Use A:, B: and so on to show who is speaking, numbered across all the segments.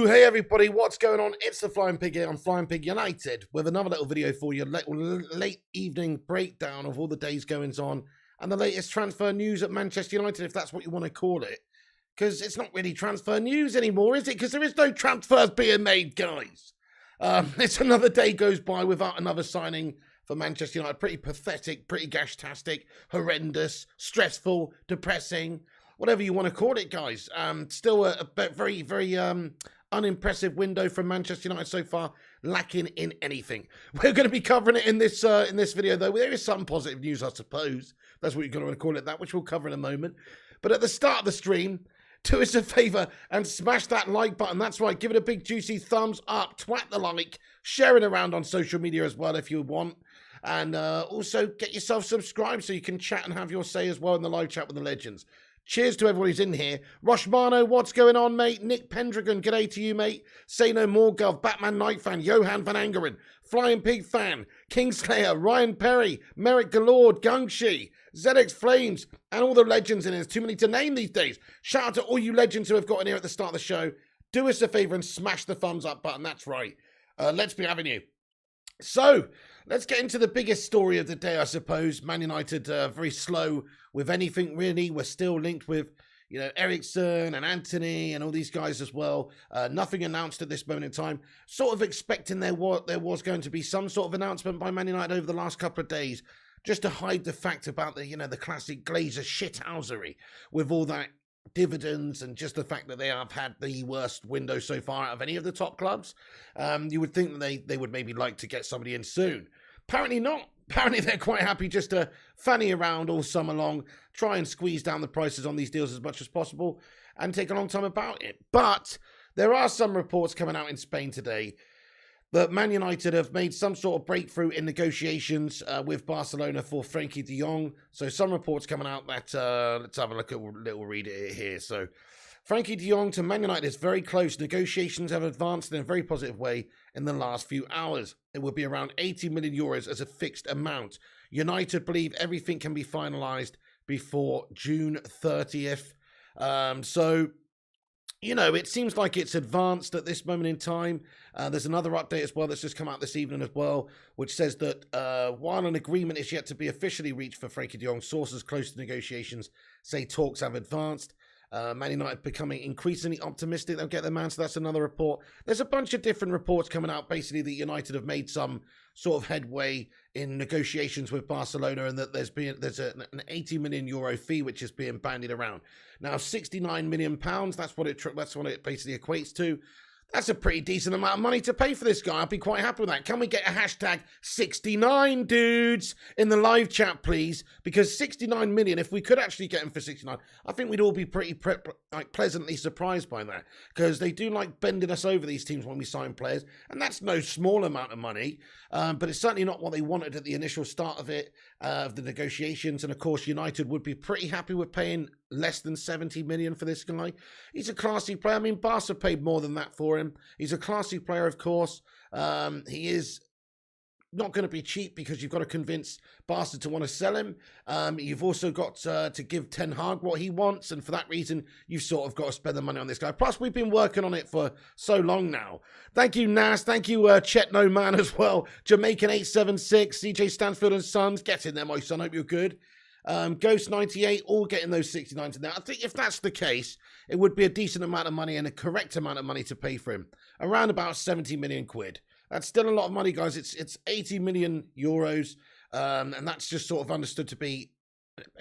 A: Hey everybody, what's going on? It's the Flying Pig here on Flying Pig United with another little video for you, late evening breakdown of all the day's goings on and the latest transfer news at Manchester United, if that's what you want to call it. Because it's not really transfer news anymore, is it? Because there is no transfers being made, guys. It's another day goes by without another signing for Manchester United. Pretty pathetic, pretty gash-tastic, horrendous, stressful, depressing, whatever you want to call it, guys. Still a very, very unimpressive window from Manchester United so far, lacking in anything. We're going to be covering it in this video, though. There is some positive news, I suppose. That's what you're going to call it, that, which we'll cover in a moment. But at the start of the stream, do us a favour and smash that like button. That's right, give it a big juicy thumbs up, twat the like, share it around on social media as well if you want. And also get yourself subscribed so you can chat and have your say as well in the live chat with the legends. Cheers to everybody who's in here. Roshmano, what's going on, mate? Nick Pendragon, g'day to you, mate. Say No More Gov, Batman Knight fan, Johan Van Angeren, Flying Pig fan, Kingslayer, Ryan Perry, Merrick Galord, Gungshi, ZX Flames, and all the legends in here. There's too many to name these days. Shout out to all you legends who have got in here at the start of the show. Do us a favour and smash the thumbs up button. That's right. Let's be having you. So, let's get into the biggest story of the day, I suppose. Man United very slow with anything, really. We're still linked with, you know, Eriksen and Antony and all these guys as well. Nothing announced at this moment in time. Sort of expecting there was going to be some sort of announcement by Man United over the last couple of days, just to hide the fact about the, you know, the classic Glazer shithousery with all that dividends and just the fact that they have had the worst window so far out of any of the top clubs. You would think that they would maybe like to get somebody in soon. Apparently not. Apparently they're quite happy just to fanny around all summer long, try and squeeze down the prices on these deals as much as possible and take a long time about it. But there are some reports coming out in Spain today that Man United have made some sort of breakthrough in negotiations with Barcelona for Frenkie de Jong. So some reports coming out that, let's have a look at a little read it here. So Frenkie de Jong to Man United is very close. Negotiations have advanced in a very positive way in the last few hours. It will be around 80 million euros as a fixed amount. United believe everything can be finalised before June 30th. So, you know, it seems like it's advanced at this moment in time. There's another update as well that's just come out this evening as well, which says that while an agreement is yet to be officially reached for Frenkie de Jong, sources close to negotiations say talks have advanced. Man United becoming increasingly optimistic they'll get their man, so that's another report. There's a bunch of different reports coming out, basically, that United have made some sort of headway in negotiations with Barcelona and that there's an 80 million euro fee which is being bandied around. Now, 69 million pounds, that's what it basically equates to. That's a pretty decent amount of money to pay for this guy. I'd be quite happy with that. Can we get a hashtag 69 dudes in the live chat, please? Because 69 million, if we could actually get him for 69, I think we'd all be pretty pleasantly surprised by that. Because they do like bending us over, these teams, when we sign players. And that's no small amount of money. But it's certainly not what they wanted at the initial start of it, of the negotiations. And of course, United would be pretty happy with paying less than 70 million for this guy. He's a classy player. I mean, Barca paid more than that for him. He's a classy player, of course. He is not going to be cheap because you've got to convince Barca to want to sell him. You've also got to give Ten Hag what he wants, and for that reason, you've sort of got to spend the money on this guy. Plus, we've been working on it for so long now. Thank you, Nas. Thank you, Chet No Man as well. Jamaican 876, CJ Stansfield and Sons. Get in there, my son. Hope you're good. Ghost 98, all getting those 69s now. I think if that's the case, it would be a decent amount of money and a correct amount of money to pay for him. Around about 70 million quid. That's still a lot of money, guys. It's 80 million euros, and that's just sort of understood to be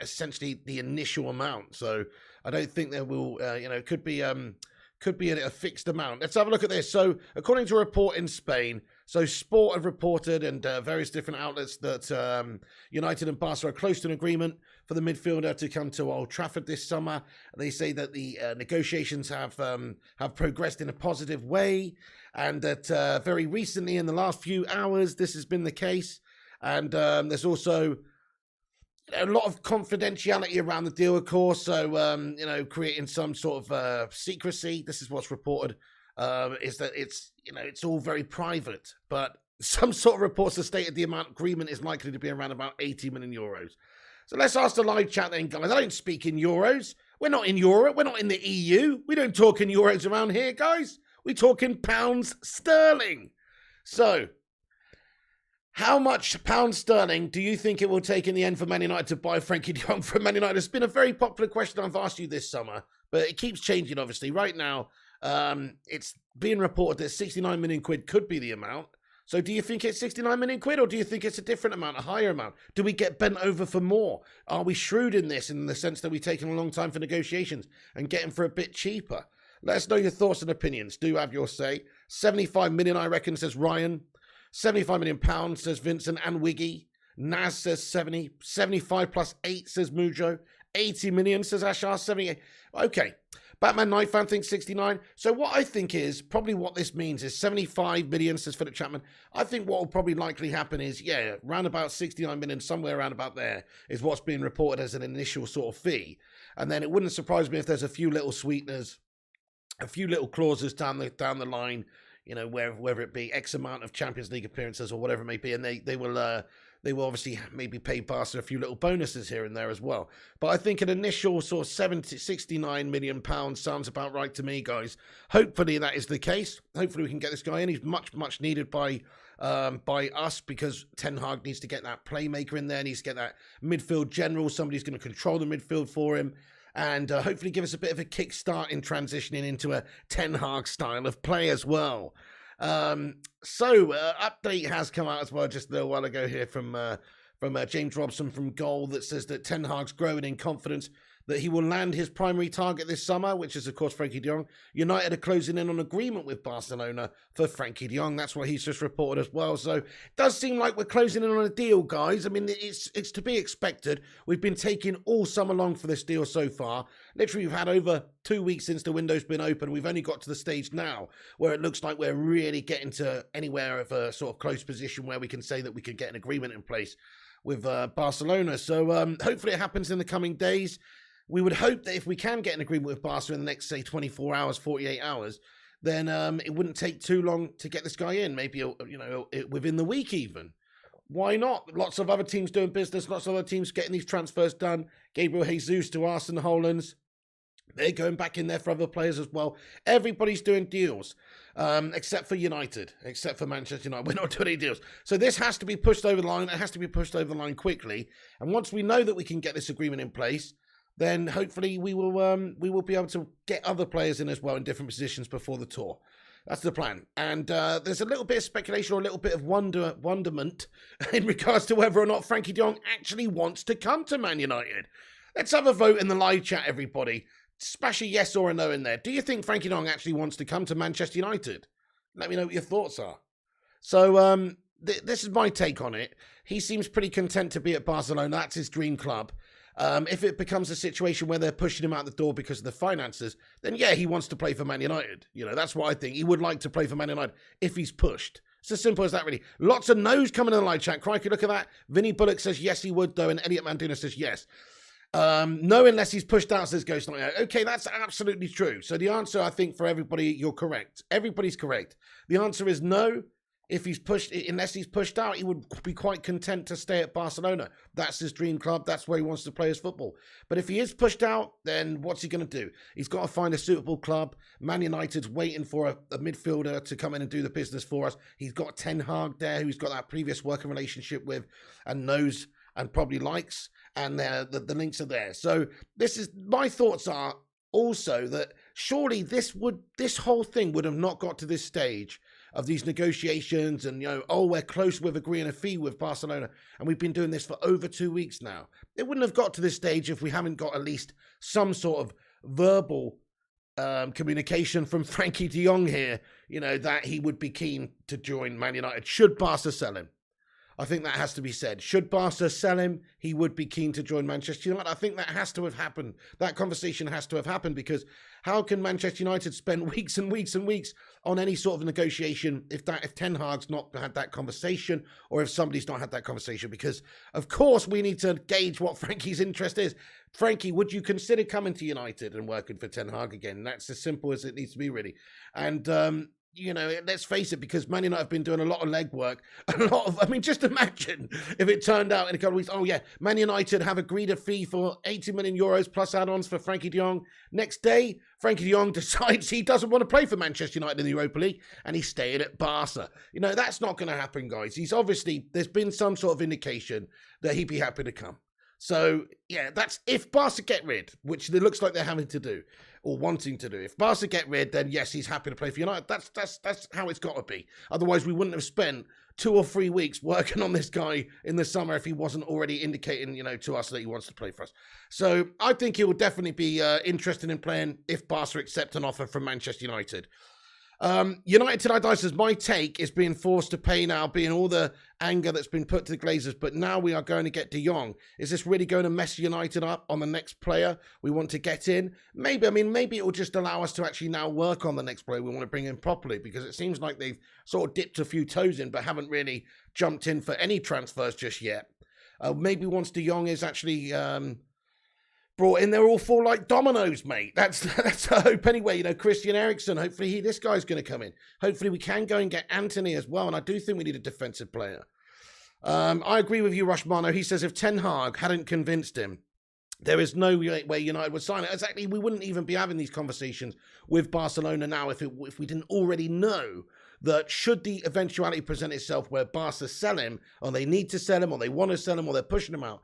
A: essentially the initial amount. So I don't think there will, you know, could be a fixed amount. Let's have a look at this. So according to a report in Spain, so Sport have reported and various different outlets that United and Barca are close to an agreement for the midfielder to come to Old Trafford this summer. They say that the negotiations have progressed in a positive way, and that very recently, in the last few hours, this has been the case. And there's also a lot of confidentiality around the deal, of course. So you know, creating some sort of secrecy. This is what's reported. Is that it's all very private, but some sort of reports have stated the agreement is likely to be around about 80 million euros. So let's ask the live chat then, guys. I don't speak in euros. We're not in Europe. We're not in the EU. We don't talk in euros around here, guys. We're talking pounds sterling. So, how much pound sterling do you think it will take in the end for Man United to buy Frankie de Jong from Man United? It's been a very popular question I've asked you this summer, but it keeps changing, obviously. Right now, it's being reported that 69 million quid could be the amount. So do you think it's 69 million quid, or do you think it's a different amount, a higher amount? Do we get bent over for more? Are we shrewd in this, in the sense that we've taken a long time for negotiations and getting for a bit cheaper? Let us know your thoughts and opinions. Do have your say. 75 million, I reckon, says Ryan. 75 million pounds, says Vincent and Wiggy. Naz says 70. 75 plus 8, says Mujo. 80 million, says Ashar. 78. Okay. Batman Night Fan thinks 69. So what I think is, probably what this means is 75 million, says Philip Chapman. I think what will probably likely happen is, yeah, around about 69 million, somewhere around about there, is what's being reported as an initial sort of fee. And then it wouldn't surprise me if there's a few little sweeteners, a few little clauses down the line, you know, whether it be X amount of Champions League appearances or whatever it may be, and they will obviously maybe pay Barca a few little bonuses here and there as well. But I think an initial sort of 69 million pounds sounds about right to me, guys. Hopefully that is the case. Hopefully we can get this guy in. He's much needed by us, because Ten Hag needs to get that playmaker in there, needs to get that midfield general, somebody's going to control the midfield for him, and hopefully give us a bit of a kickstart in transitioning into a Ten Hag style of play as well. Update has come out as well just a little while ago here from James Robson from Goal, that says that Ten Hag's growing in confidence that he will land his primary target this summer, which is, of course, Frankie de Jong. United are closing in on agreement with Barcelona for Frankie de Jong. That's what he's just reported as well. So it does seem like we're closing in on a deal, guys. I mean, it's to be expected. We've been taking all summer long for this deal so far. Literally, we've had over 2 weeks since the window's been open. We've only got to the stage now where it looks like we're really getting to anywhere of a sort of close position where we can say that we can get an agreement in place with Barcelona. So hopefully it happens in the coming days. We would hope that if we can get an agreement with Barca in the next, say, 24 hours, 48 hours, then it wouldn't take too long to get this guy in, maybe, you know, within the week even. Why not? Lots of other teams doing business, lots of other teams getting these transfers done. Gabriel Jesus to Arsenal Hollands. They're going back in there for other players as well. Everybody's doing deals, except for United, except for Manchester United. We're not doing any deals. So this has to be pushed over the line. It has to be pushed over the line quickly. And once we know that we can get this agreement in place, then hopefully we will be able to get other players in as well in different positions before the tour. That's the plan. And there's a little bit of speculation or a little bit of wonderment in regards to whether or not Frankie de Jong actually wants to come to Man United. Let's have a vote in the live chat, everybody. Smash a yes or a no in there. Do you think Frankie de Jong actually wants to come to Manchester United? Let me know what your thoughts are. So this is my take on it. He seems pretty content to be at Barcelona. That's his dream club. If it becomes a situation where they're pushing him out the door because of the finances, then yeah, he wants to play for Man United. You know, that's what I think. He would like to play for Man United if he's pushed. It's as simple as that, really. Lots of no's coming in the live chat. Crikey, look at that. Vinny Bullock says yes, he would, though, and Elliot Manduna says yes. No, unless he's pushed out, says Ghost Knight. Okay, that's absolutely true. So the answer, I think, for everybody, you're correct. Everybody's correct. The answer is no. If he's pushed, unless he's pushed out, he would be quite content to stay at Barcelona. That's his dream club. That's where he wants to play his football. But if he is pushed out, then what's he going to do? He's got to find a suitable club. Man United's waiting for a midfielder to come in and do the business for us. He's got Ten Hag there, who's got that previous working relationship with and knows and probably likes. And the links are there. So my thoughts are also that surely this whole thing would have not got to this stage of these negotiations and, you know, we're close with agreeing a fee with Barcelona, and we've been doing this for over 2 weeks now. It wouldn't have got to this stage if we haven't got at least some sort of verbal communication from Frankie de Jong here, you know, that he would be keen to join Man United should Barca sell him. I think that has to be said. Should Barca sell him, he would be keen to join Manchester United. I think that has to have happened. That conversation has to have happened, because how can Manchester United spend weeks and weeks and weeks on any sort of negotiation if Ten Hag's not had that conversation, or if somebody's not had that conversation? Because, of course, we need to gauge what Frankie's interest is. Frankie, would you consider coming to United and working for Ten Hag again? That's as simple as it needs to be, really. And you know, let's face it, because Man United have been doing a lot of legwork, just imagine if it turned out in a couple of weeks, oh yeah, Man United have agreed a fee for 80 million euros plus add-ons for Frankie de Jong. Next day, Frankie de Jong decides he doesn't want to play for Manchester United in the Europa League and he's staying at Barca. You know, that's not going to happen, guys. There's been some sort of indication that he'd be happy to come. So, yeah, that's if Barca get rid, which it looks like they're having to do or wanting to do. If Barca get rid, then yes, he's happy to play for United. That's how it's got to be. Otherwise, we wouldn't have spent 2 or 3 weeks working on this guy in the summer if he wasn't already indicating, you know, to us that he wants to play for us. So I think he will definitely be interested in playing if Barca accept an offer from Manchester United. United tonight, Dice, as my take is being forced to pay now, being all the anger that's been put to the Glazers, but now we are going to get de Jong. Is this really going to mess United up on the next player we want to get in? Maybe it will just allow us to actually now work on the next player we want to bring in properly, because it seems like they've sort of dipped a few toes in, but haven't really jumped in for any transfers just yet. Maybe once de Jong is actually brought in, they're all fall like dominoes, mate. That's a hope anyway. You know, Christian Eriksen, hopefully this guy's going to come in. Hopefully we can go and get Antony as well, and I do think we need a defensive player. I agree with you, Rushmano. He says if Ten Hag hadn't convinced him, there is no way United would sign it. Exactly, we wouldn't even be having these conversations with Barcelona now if we didn't already know that should the eventuality present itself where Barca sell him, or they need to sell him, or they want to sell him, or they're pushing him out,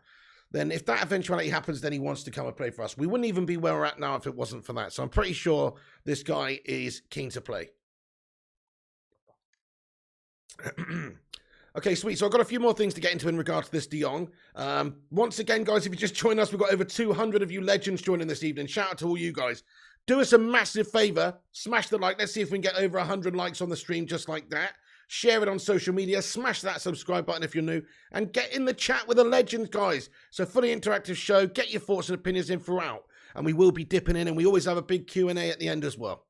A: then if that eventuality happens, then he wants to come and play for us. We wouldn't even be where we're at now if it wasn't for that. So I'm pretty sure this guy is keen to play. Okay, sweet. So I've got a few more things to get into in regard to this de Jong. Once again, guys, if you just join us, we've got over 200 of you legends joining this evening. Shout out to all you guys. Do us a massive favor. Smash the like. Let's see if we can get over 100 likes on the stream just like that. Share it on social media, smash that subscribe button if you're new, and get in the chat with the legends, guys. So fully interactive show, get your thoughts and opinions in throughout, and we will be dipping in, and we always have a big Q&A at the end as well.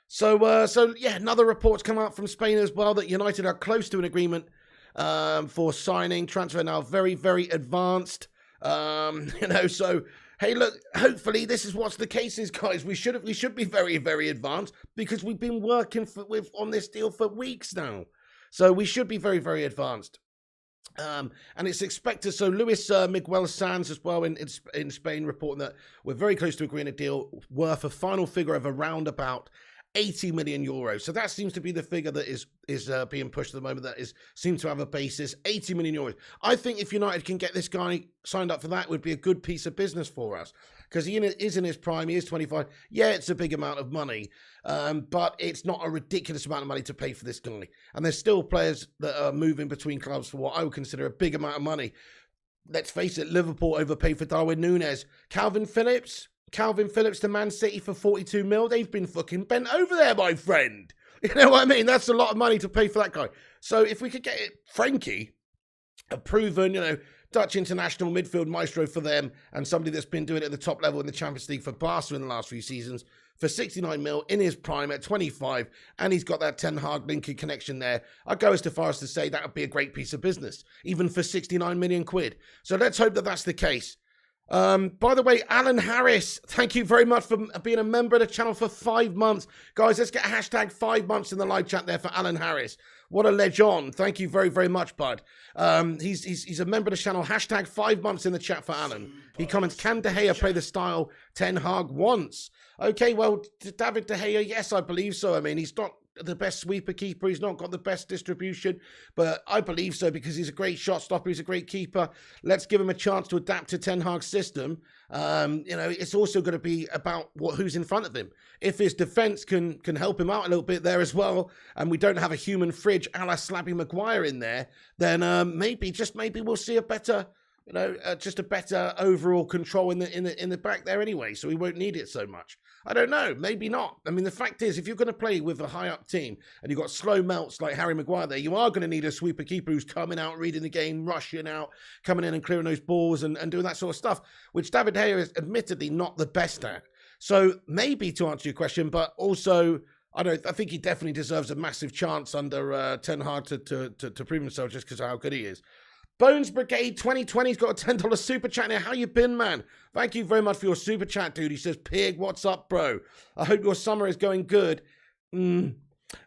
A: So yeah, another report's come out from Spain as well that United are close to an agreement for signing. Transfer now very, very advanced. So hey, look, hopefully this is what's the case is, guys. We should be very, very advanced because we've been working on this deal for weeks now. So we should be very, very advanced. And it's expected, so Luis Miguel Sanz as well in Spain reporting that we're very close to agreeing a deal worth a final figure of around about 80 million euros. So that seems to be the figure that is being pushed at the moment. That seems to have a basis. 80 million euros. I think if United can get this guy signed up for that, it would be a good piece of business for us. Because he is in his prime. He is 25. Yeah, it's a big amount of money. But it's not a ridiculous amount of money to pay for this guy. And there's still players that are moving between clubs for what I would consider a big amount of money. Let's face it, Liverpool overpaid for Darwin Núñez. Calvin Phillips to Man City for 42 mil. They've been fucking bent over there, my friend. You know what I mean? That's a lot of money to pay for that guy. So if we could get Frankie, a proven, Dutch international midfield maestro for them, and somebody that's been doing it at the top level in the Champions League for Barca in the last few seasons, for 69 mil in his prime at 25, and he's got that Ten Hag Lincoln connection there, I'd go as far as to say that would be a great piece of business, even for 69 million quid. So let's hope that that's the case. By the way, Alan Harris, thank you very much for being a member of the channel for 5 months. Guys, let's get a hashtag 5 months in the live chat there for Alan Harris. What a legend. Thank you very, very much, bud. He's a member of the channel. Hashtag 5 months in the chat for Alan. He comments, can De Gea play the style Ten Hag wants? Okay, well, David De Gea, yes, I believe so. I mean, he's not the best sweeper keeper. He's not got the best distribution, but I believe so because he's a great shot stopper. He's a great keeper. Let's give him a chance to adapt to Ten Hag's system. It's also going to be about who's in front of him. If his defense can help him out a little bit there as well, and we don't have a human fridge a la Slabby Maguire in there, then maybe we'll see a better, just a better overall control in the back there anyway. So we won't need it so much. I don't know. Maybe not. I mean, the fact is, if you're going to play with a high-up team and you've got slow melts like Harry Maguire there, you are going to need a sweeper keeper who's coming out, reading the game, rushing out, coming in and clearing those balls and doing that sort of stuff, which David De Gea is admittedly not the best at. So maybe to answer your question, but also I think he definitely deserves a massive chance under Ten Hag to prove himself just because of how good he is. Bones Brigade 2020's got a $10 super chat now. How you been, man? Thank you very much for your super chat, dude. He says, Pig, what's up, bro? I hope your summer is going good.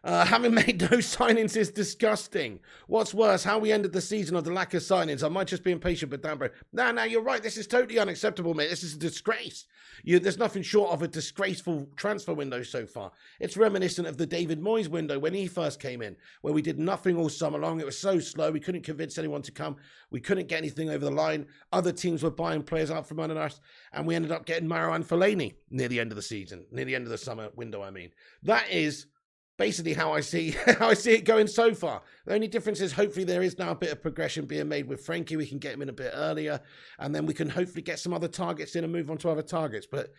A: Having made no signings is disgusting. What's worse, how we ended the season of the lack of signings. I might just be impatient with Danbro. No, you're right. This is totally unacceptable, mate. This is a disgrace. There's nothing short of a disgraceful transfer window so far. It's reminiscent of the David Moyes window when he first came in, where we did nothing all summer long. It was so slow. We couldn't convince anyone to come. We couldn't get anything over the line. Other teams were buying players out from under us, and we ended up getting Maro and Fellaini near the end of the season, near the end of the summer window, I mean. That is basically how I see it going so far. The only difference is hopefully there is now a bit of progression being made with Frankie. We can get him in a bit earlier, and then we can hopefully get some other targets in and move on to other targets. But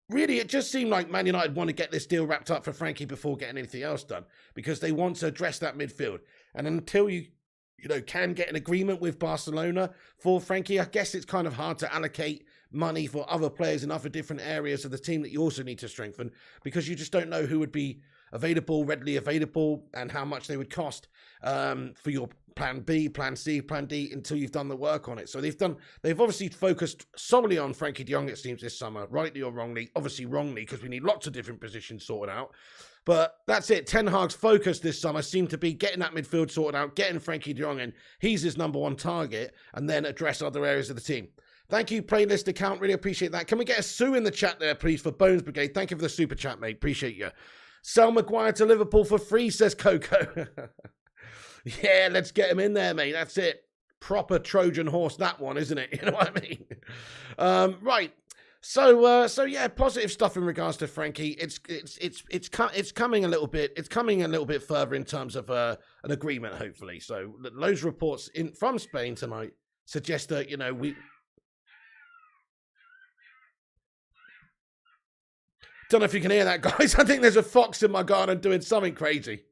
A: really, it just seemed like Man United want to get this deal wrapped up for Frankie before getting anything else done, because they want to address that midfield. And until you can get an agreement with Barcelona for Frankie, I guess it's kind of hard to allocate money for other players in other different areas of the team that you also need to strengthen, because you just don't know who would be readily available, and how much they would cost for your plan B, plan C, plan D until you've done the work on it. So they've obviously focused solely on Frankie de Jong, it seems, this summer, rightly or wrongly. Obviously wrongly, because we need lots of different positions sorted out. But that's it. Ten Hag's focus this summer seemed to be getting that midfield sorted out, getting Frankie de Jong in. He's his number one target, and then address other areas of the team. Thank you, playlist account. Really appreciate that. Can we get a Sue in the chat there, please, for Bones Brigade? Thank you for the super chat, mate. Appreciate you. Sell Maguire to Liverpool for free, says Coco. Yeah, let's get him in there, mate. That's it. Proper Trojan horse, that one, isn't it? You know what I mean? Right. So yeah, positive stuff in regards to Frankie. It's coming a little bit. It's coming a little bit further in terms of an agreement, hopefully. So those reports from Spain tonight suggest that we. Don't know if you can hear that, guys. I think there's a fox in my garden doing something crazy.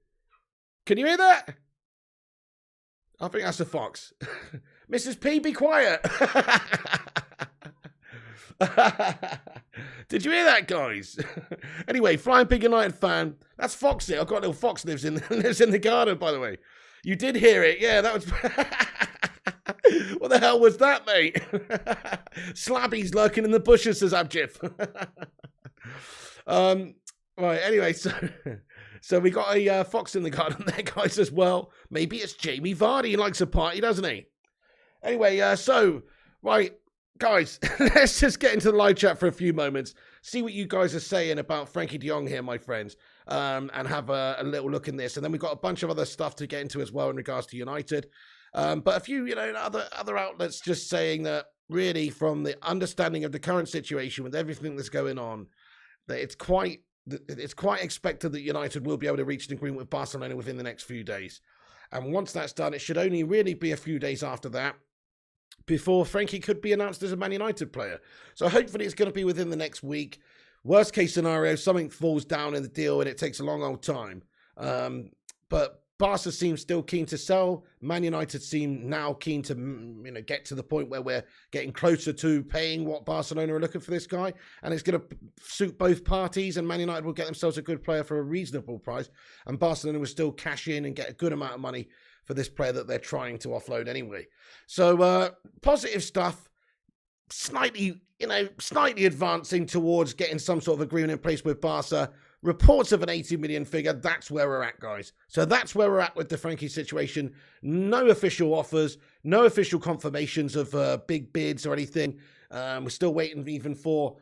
A: Can you hear that? I think that's a fox. Mrs. P, be quiet. Did you hear that, guys? Anyway, Flying Pig United fan. That's Foxy. I've got a little fox lives in the garden, by the way. You did hear it. Yeah, that was... What the hell was that, mate? Slabby's lurking in the bushes, says Abjif. Right, anyway, so we got a fox in the garden there, guys, as well. Maybe it's Jamie Vardy. He likes a party, doesn't he? Anyway, right, guys, let's just get into the live chat for a few moments, see what you guys are saying about Frankie de Jong here, my friends, and have a little look in this. And then we've got a bunch of other stuff to get into as well in regards to United. But a few, other outlets just saying that really from the understanding of the current situation with everything that's going on, that it's quite expected that United will be able to reach an agreement with Barcelona within the next few days. And once that's done, it should only really be a few days after that before Frankie could be announced as a Man United player. So hopefully it's going to be within the next week. Worst case scenario, something falls down in the deal and it takes a long old time. But Barca seems still keen to sell. Man United seem now keen to, get to the point where we're getting closer to paying what Barcelona are looking for this guy. And it's going to suit both parties, and Man United will get themselves a good player for a reasonable price. And Barcelona will still cash in and get a good amount of money for this player that they're trying to offload anyway. So positive stuff. Slightly advancing towards getting some sort of agreement in place with Barca. Reports of an 80 million figure, that's where we're at, guys. So that's where we're at with the Frankie situation. No official offers, no official confirmations of big bids or anything. We're still waiting even for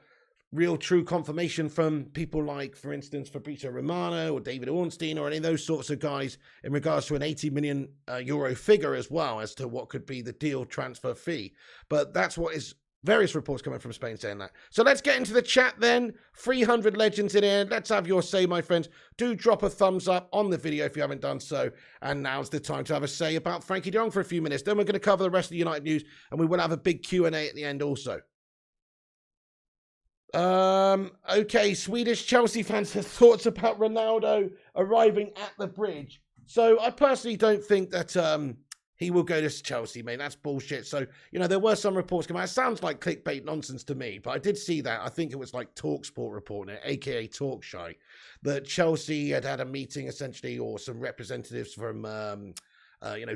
A: real true confirmation from people like, for instance, Fabrizio Romano or David Ornstein or any of those sorts of guys in regards to an 80 million euro figure as well as to what could be the deal transfer fee. But that's what is... Various reports coming from Spain saying that. So let's get into the chat then. 300 legends in here. Let's have your say, my friends. Do drop a thumbs up on the video if you haven't done so. And now's the time to have a say about Frankie de Jong for a few minutes. Then we're going to cover the rest of the United news. And we will have a big Q&A at the end also. Okay, Swedish Chelsea fans have thoughts about Ronaldo arriving at the bridge. So I personally don't think that... he will go to Chelsea, mate. That's bullshit. So, there were some reports coming out. It sounds like clickbait nonsense to me, but I did see that. I think it was like TalkSport reporting it, a.k.a. Talkshy, that Chelsea had a meeting, essentially, or some representatives from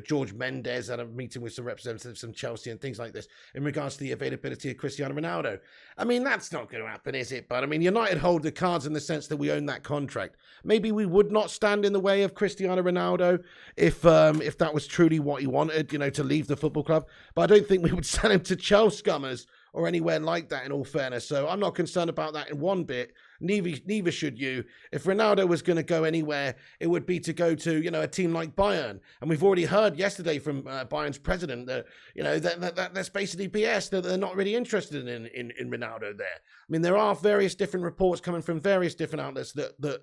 A: George Mendes had a meeting with some representatives from Chelsea and things like this in regards to the availability of Cristiano Ronaldo. I mean, that's not going to happen, is it? But I mean, United hold the cards in the sense that we own that contract. Maybe we would not stand in the way of Cristiano Ronaldo if that was truly what he wanted, to leave the football club. But I don't think we would sell him to Chelsea scummers or anywhere like that, in all fairness. So I'm not concerned about that in one bit. Neither should you. If Ronaldo was going to go anywhere, it would be to go to, a team like Bayern. And we've already heard yesterday from Bayern's president that, that's basically BS, that they're not really interested in Ronaldo there. I mean, there are various different reports coming from various different outlets that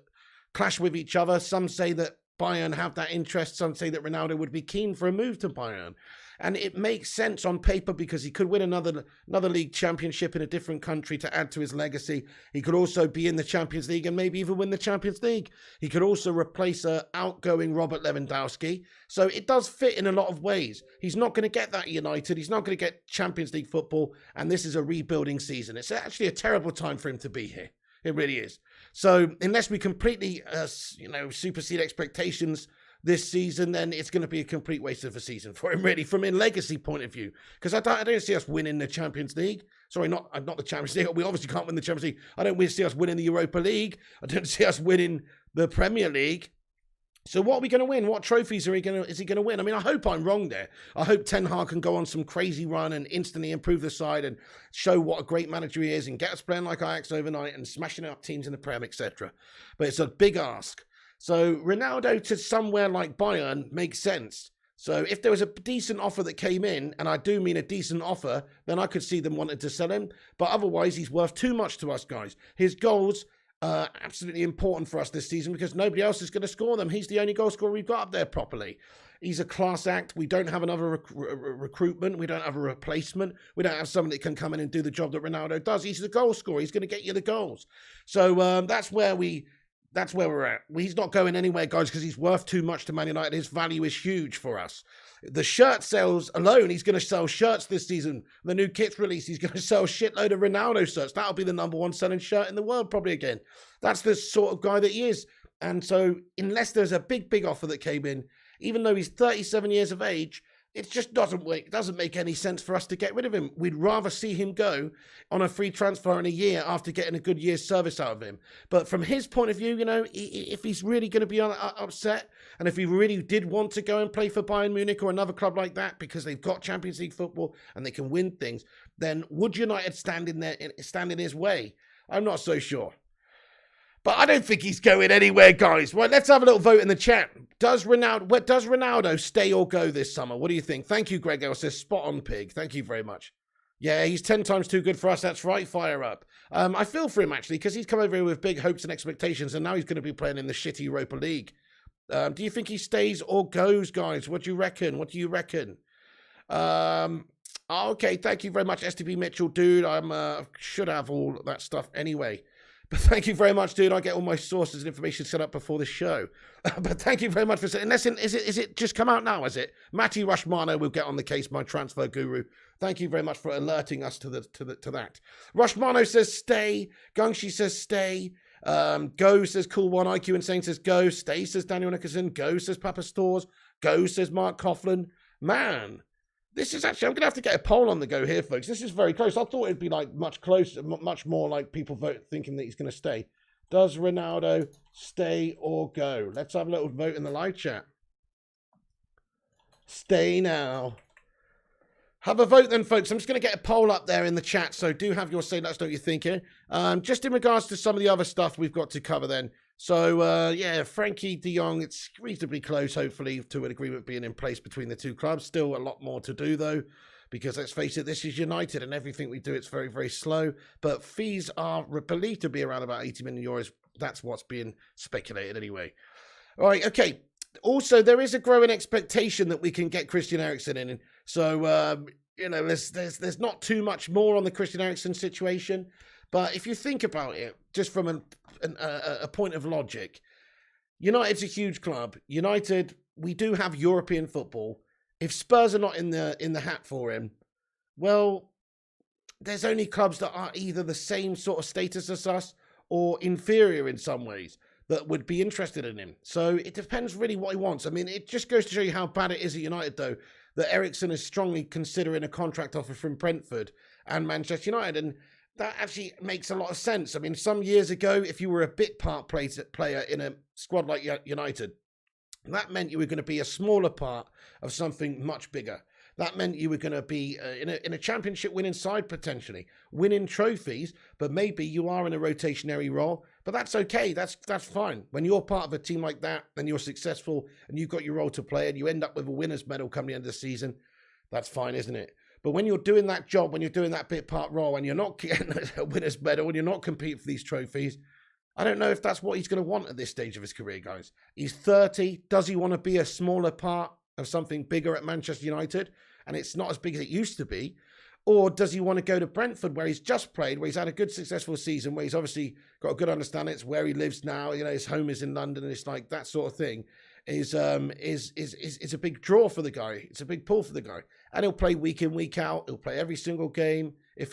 A: clash with each other. Some say that Bayern have that interest. Some say that Ronaldo would be keen for a move to Bayern. And it makes sense on paper because he could win another league championship in a different country to add to his legacy. He could also be in the Champions League and maybe even win the Champions League. He could also replace an outgoing Robert Lewandowski. So it does fit in a lot of ways. He's not going to get that United. He's not going to get Champions League football. And this is a rebuilding season. It's actually a terrible time for him to be here. It really is. So unless we completely, supersede expectations this season, then it's going to be a complete waste of a season for him, really, from a legacy point of view. Because I don't see us winning the Champions League. Sorry, not the Champions League. We obviously can't win the Champions League. I don't see us winning the Europa League. I don't see us winning the Premier League. So what are we going to win? What trophies is he going to win? I mean, I hope I'm wrong there. I hope Ten Hag can go on some crazy run and instantly improve the side and show what a great manager he is and get us playing like Ajax overnight and smashing up teams in the Prem, etc. But it's a big ask. So Ronaldo to somewhere like Bayern makes sense. So if there was a decent offer that came in, and I do mean a decent offer, then I could see them wanting to sell him. But otherwise, he's worth too much to us, guys. His goals are absolutely important for us this season because nobody else is going to score them. He's the only goal scorer we've got up there properly. He's a class act. We don't have another recruitment. We don't have a replacement. We don't have someone that can come in and do the job that Ronaldo does. He's the goal scorer. He's going to get you the goals. So that's where we're at. He's not going anywhere, guys, because he's worth too much to Man United. His value is huge for us. The shirt sales alone, he's going to sell shirts this season. The new kit's released. He's going to sell a shitload of Ronaldo shirts. That'll be the #1 selling shirt in the world probably again. That's the sort of guy that he is. And so unless there's a big offer that came in, even though he's 37 years of age, it just doesn't make any sense for us to get rid of him. We'd rather see him go on a free transfer in a year after getting a good year's service out of him. But from his point of view, if he's really going to be upset, and if he really did want to go and play for Bayern Munich or another club like that because they've got Champions League football and they can win things, then would United stand in his way? I'm not so sure. But I don't think he's going anywhere, guys. Right, let's have a little vote in the chat. Does Ronaldo stay or go this summer? What do you think? Thank you, Greg L. says, spot on, pig. Thank you very much. Yeah, he's 10 times too good for us. That's right, fire up. I feel for him, actually, because he's come over here with big hopes and expectations, and now he's going to be playing in the shitty Europa League. Do you think he stays or goes, guys? What do you reckon? Okay, thank you very much, STB Mitchell. Dude, I should have all that stuff anyway. But thank you very much, dude. I get all my sources and information set up before the show. But thank you very much for saying. Listen, is it just come out now? Is it? Matty Rushmano will get on the case, my transfer guru. Thank you very much for alerting us to that. Rushmano says stay. Gungshi says stay. Go says cool one. IQ Insane says go. Stay says Daniel Nicholson. Go says Papa Stores. Go says Mark Coughlin. Man. This is actually, I'm going to have to get a poll on the go here, folks. This is very close. I thought it'd be like much closer, much more like people vote thinking that he's going to stay. Does Ronaldo stay or go? Let's have a little vote in the live chat. Stay now. Have a vote then, folks. I'm just going to get a poll up there in the chat, so do have your say. Let us know what you're thinking. Just in regards to some of the other stuff we've got to cover then. So, yeah, Frankie de Jong, it's reasonably close, hopefully, to an agreement being in place between the two clubs. Still a lot more to do, though, because let's face it, this is United, and everything we do, it's very, very slow. But fees are believed to be around about 80 million euros. That's what's being speculated anyway. All right, okay. Also, there is a growing expectation that we can get Christian Eriksen in. So, there's not too much more on the Christian Eriksen situation. But if you think about it, just from a point of logic, United's a huge club. United, we do have European football. If Spurs are not in the hat for him, well, there's only clubs that are either the same sort of status as us or inferior in some ways. that would be interested in him. So it depends really what he wants. I mean, it just goes to show you how bad it is at United, though, that Eriksen is strongly considering a contract offer from Brentford and Manchester United. And that actually makes a lot of sense. I mean, some years ago, if you were a bit part player in a squad like United, that meant you were going to be a smaller part of something much bigger. That meant you were going to be in a championship winning side, potentially winning trophies, but maybe you are in a rotationary role. But that's okay. That's fine. When you're part of a team like that, and you're successful, and you've got your role to play, and you end up with a winner's medal come the end of the season, that's fine, isn't it? But when you're doing that job, when you're doing that bit part role, and you're not getting a winner's medal, and you're not competing for these trophies, I don't know if that's what he's going to want at this stage of his career, guys. He's 30. Does he want to be a smaller part of something bigger at Manchester United, and it's not as big as it used to be? Or does he want to go to Brentford, where he's just played, where he's had a good, successful season, where he's obviously got a good understanding? It's where he lives now. You know, his home is in London, and it's like that sort of thing is a big draw for the guy. It's a big pull for the guy, and he'll play week in, week out. He'll play every single game if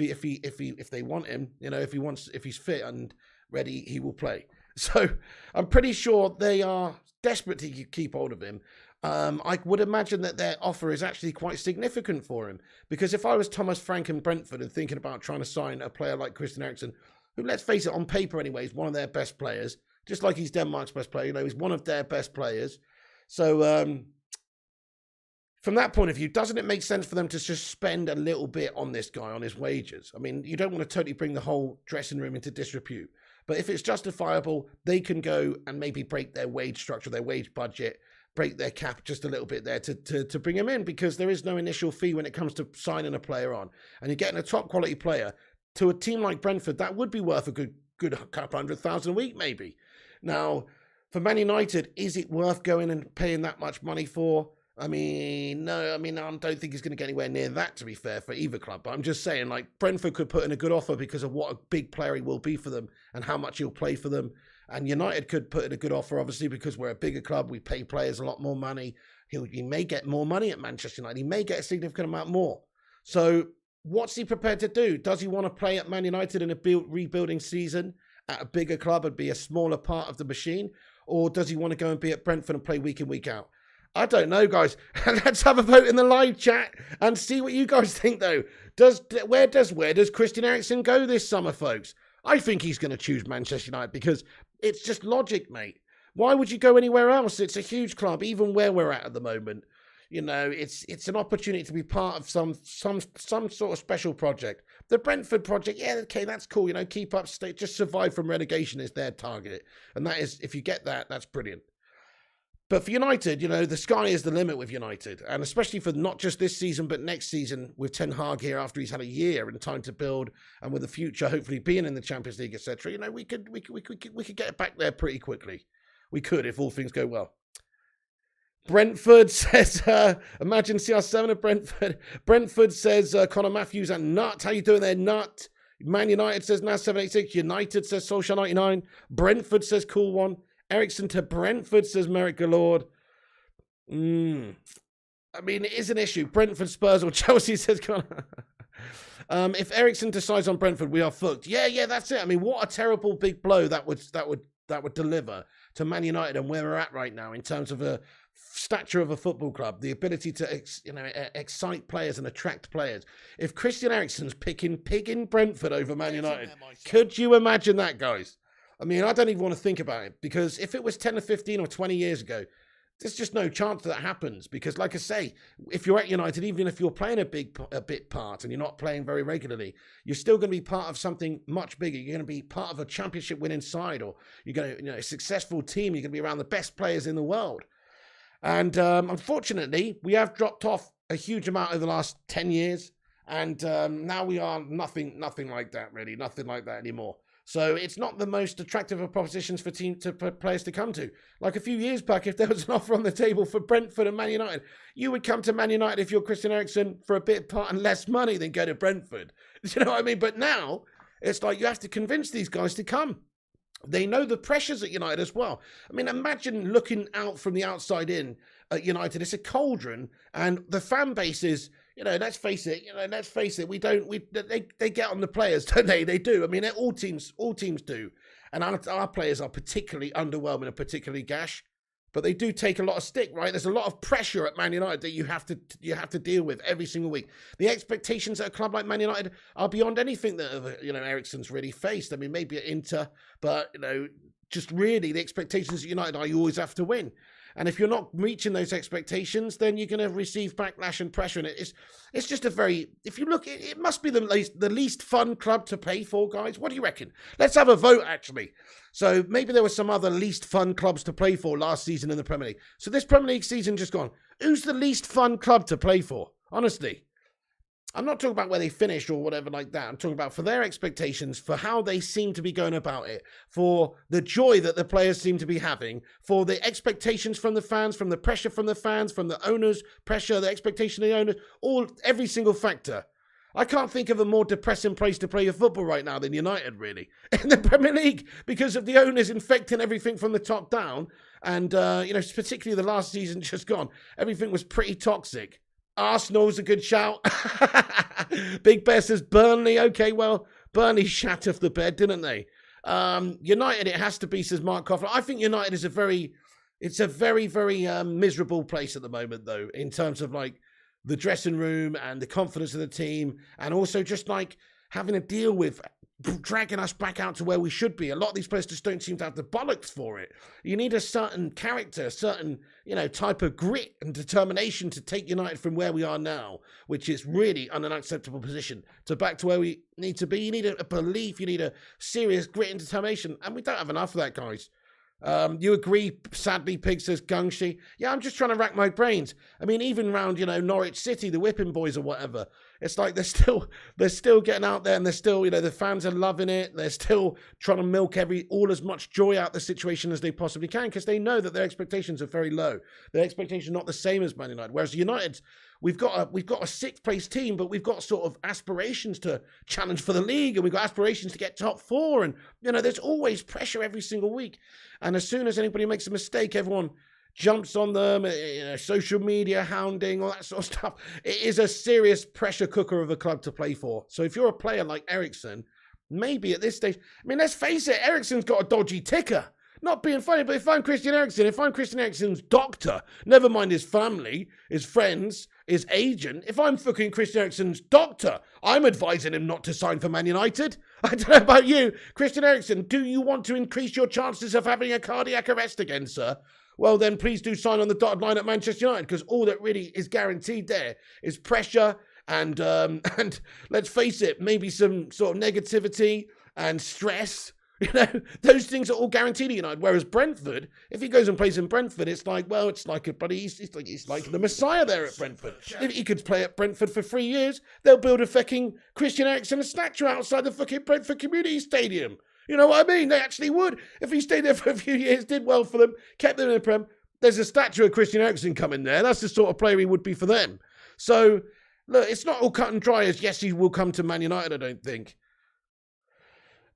A: they want him. You know, if he's fit and ready, he will play. So I'm pretty sure they are desperate to keep hold of him. I would imagine that their offer is actually quite significant for him, because if I was Thomas Frank and Brentford and thinking about trying to sign a player like Christian Eriksen, who, let's face it, on paper anyway, is one of their best players, just like he's Denmark's best player, you know, he's one of their best players. So from that point of view, doesn't it make sense for them to just spend a little bit on this guy, on his wages? I mean, you don't want to totally bring the whole dressing room into disrepute, but if it's justifiable, they can go and maybe break their wage structure, their wage budget, break their cap just a little bit there to bring him in, because there is no initial fee when it comes to signing a player on. And you're getting a top quality player to a team like Brentford, that would be worth a good couple 100,000 a week, maybe. Now, for Man United, is it worth going and paying that much money for? I mean, no, I don't think he's going to get anywhere near that, to be fair, for either club. But I'm just saying, like, Brentford could put in a good offer because of what a big player he will be for them and how much he'll play for them. And United could put in a good offer, obviously, because we're a bigger club. We pay players a lot more money. He may get more money at Manchester United. He may get a significant amount more. So what's he prepared to do? Does he want to play at Man United in a rebuilding season at a bigger club and be a smaller part of the machine? Or does he want to go and be at Brentford and play week in, week out? I don't know, guys. Let's have a vote in the live chat and see what you guys think, though. Where does Christian Eriksen go this summer, folks? I think he's going to choose Manchester United because it's just logic, mate. Why would you go anywhere else? It's a huge club, even where we're at the moment. You know, it's an opportunity to be part of some sort of special project. The Brentford project, yeah, okay, that's cool. You know, keep up, just survive from relegation is their target, and that is, if you get that, that's brilliant. But for United, you know, the sky is the limit with United, and especially for not just this season, but next season with Ten Hag here after he's had a year and time to build, and with the future hopefully being in the Champions League, etc. You know, we could get back there pretty quickly. We could if all things go well. Brentford says, imagine CR7 at Brentford. Brentford says, Connor Matthews and Nut. How you doing there, Nut? Man United says now 786. United says Solskjaer 99. Brentford says Cool One. Eriksen to Brentford says Merrick Galord. I mean, it is an issue. Brentford, Spurs, or Chelsea says Connor. If Eriksen decides on Brentford, we are fucked. Yeah, that's it. I mean, what a terrible big blow that would deliver to Man United and where we're at right now in terms of a stature of a football club, the ability to excite players and attract players. If Christian Eriksen's picking Brentford over Man United, could you imagine that, guys? I mean, I don't even want to think about it, because if it was 10 or 15 or 20 years ago, there's just no chance that happens. Because like I say, if you're at United, even if you're playing a bit part and you're not playing very regularly, you're still going to be part of something much bigger. You're going to be part of a championship winning side, or you're going to, a successful team. You're going to be around the best players in the world. And unfortunately, we have dropped off a huge amount over the last 10 years. And now we are nothing like that, really. Nothing like that anymore. So it's not the most attractive of propositions for players to come to. Like a few years back, if there was an offer on the table for Brentford and Man United, you would come to Man United if you're Christian Eriksen for a bit part and less money than go to Brentford. You know what I mean? But now it's like you have to convince these guys to come. They know the pressures at United as well. I mean, imagine looking out from the outside in at United. It's a cauldron, and the fan base is let's face it. They get on the players, don't they? They do. I mean, all teams do, and our players are particularly underwhelming and particularly gash. But they do take a lot of stick, right? There's a lot of pressure at Man United that you have to deal with every single week. The expectations at a club like Man United are beyond anything that Eriksen's really faced. I mean, maybe at Inter, but just really the expectations at United are you always have to win. And if you're not reaching those expectations, then you're going to receive backlash and pressure. And it's just a very, if you look, it must be the least fun club to play for, guys. What do you reckon? Let's have a vote, actually. So maybe there were some other least fun clubs to play for last season in the Premier League. So this Premier League season just gone. Who's the least fun club to play for? Honestly. I'm not talking about where they finished or whatever like that. I'm talking about for their expectations, for how they seem to be going about it, for the joy that the players seem to be having, for the expectations from the fans, from the pressure from the fans, from the owners' pressure, the expectation of the owners, every single factor. I can't think of a more depressing place to play your football right now than United, really, in the Premier League, because of the owners infecting everything from the top down. And, particularly the last season just gone, everything was pretty toxic. Arsenal's a good shout. Big Bear says Burnley. Okay, well, Burnley shat off the bed, didn't they? United, it has to be, says Mark Coughlin. I think United is a very, very miserable place at the moment, though, in terms of like the dressing room and the confidence of the team, and also just like having to deal with dragging us back out to where we should be. A lot of these players just don't seem to have the bollocks for it. You need a certain character, a certain, type of grit and determination to take United from where we are now, which is really an unacceptable position, to back to where we need to be. You need a belief, you need a serious grit and determination, and we don't have enough of that, guys. You agree, sadly, Pig says Gungshi. Yeah, I'm just trying to rack my brains. I mean, even round, Norwich City, the Whipping Boys or whatever, it's like they're still getting out there, and they're still, the fans are loving it. They're still trying to milk all as much joy out of the situation as they possibly can, because they know that their expectations are very low. Their expectations are not the same as Man United. Whereas United, we've got a sixth place team, but we've got sort of aspirations to challenge for the league, and we've got aspirations to get top four, and there's always pressure every single week. And as soon as anybody makes a mistake, everyone jumps on them, social media hounding, all that sort of stuff. It is a serious pressure cooker of a club to play for. So if you're a player like Eriksen, maybe at this stage, I mean, let's face it, Eriksen's got a dodgy ticker. Not being funny, but if I'm Christian Eriksen's doctor, never mind his family, his friends, his agent, if I'm fucking Christian Eriksen's doctor, I'm advising him not to sign for Man United. I don't know about you. Christian Eriksen, do you want to increase your chances of having a cardiac arrest again, sir? Well, then please do sign on the dotted line at Manchester United, because all that really is guaranteed there is pressure and let's face it, maybe some sort of negativity and stress. Those things are all guaranteed at United. Whereas Brentford, if he goes and plays in Brentford, it's like, well, it's like a buddy. He's like the Messiah there at Brentford. If he could play at Brentford for 3 years, they'll build a fucking Christian Eriksen statue outside the fucking Brentford Community Stadium. You know what I mean? They actually would. If he stayed there for a few years, did well for them, kept them in the Prem, there's a statue of Christian Eriksen coming there. That's the sort of player he would be for them. So, look, it's not all cut and dry as, yes, he will come to Man United, I don't think.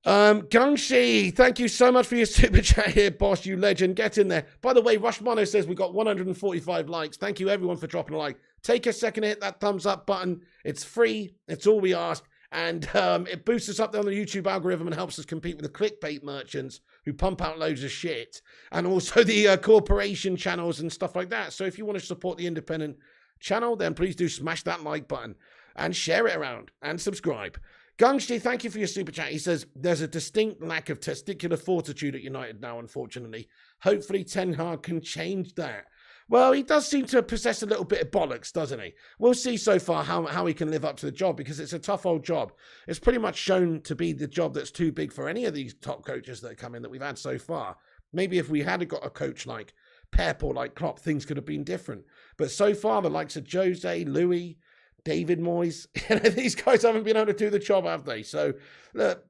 A: Gungshi, thank you so much for your super chat here, boss, you legend. Get in there. By the way, Rushmano says we got 145 likes. Thank you, everyone, for dropping a like. Take a second to hit that thumbs up button. It's free. It's all we ask. And it boosts us up there on the YouTube algorithm and helps us compete with the clickbait merchants who pump out loads of shit. And also the corporation channels and stuff like that. So if you want to support the independent channel, then please do smash that like button and share it around and subscribe. Gungshi, thank you for your super chat. He says, there's a distinct lack of testicular fortitude at United now, unfortunately. Hopefully Ten Hag can change that. Well, he does seem to possess a little bit of bollocks, doesn't he? We'll see so far how he can live up to the job, because it's a tough old job. It's pretty much shown to be the job that's too big for any of these top coaches that come in that we've had so far. Maybe if we had got a coach like Pep or like Klopp, things could have been different. But so far, the likes of Jose, Louis, David Moyes, these guys haven't been able to do the job, have they? So, look,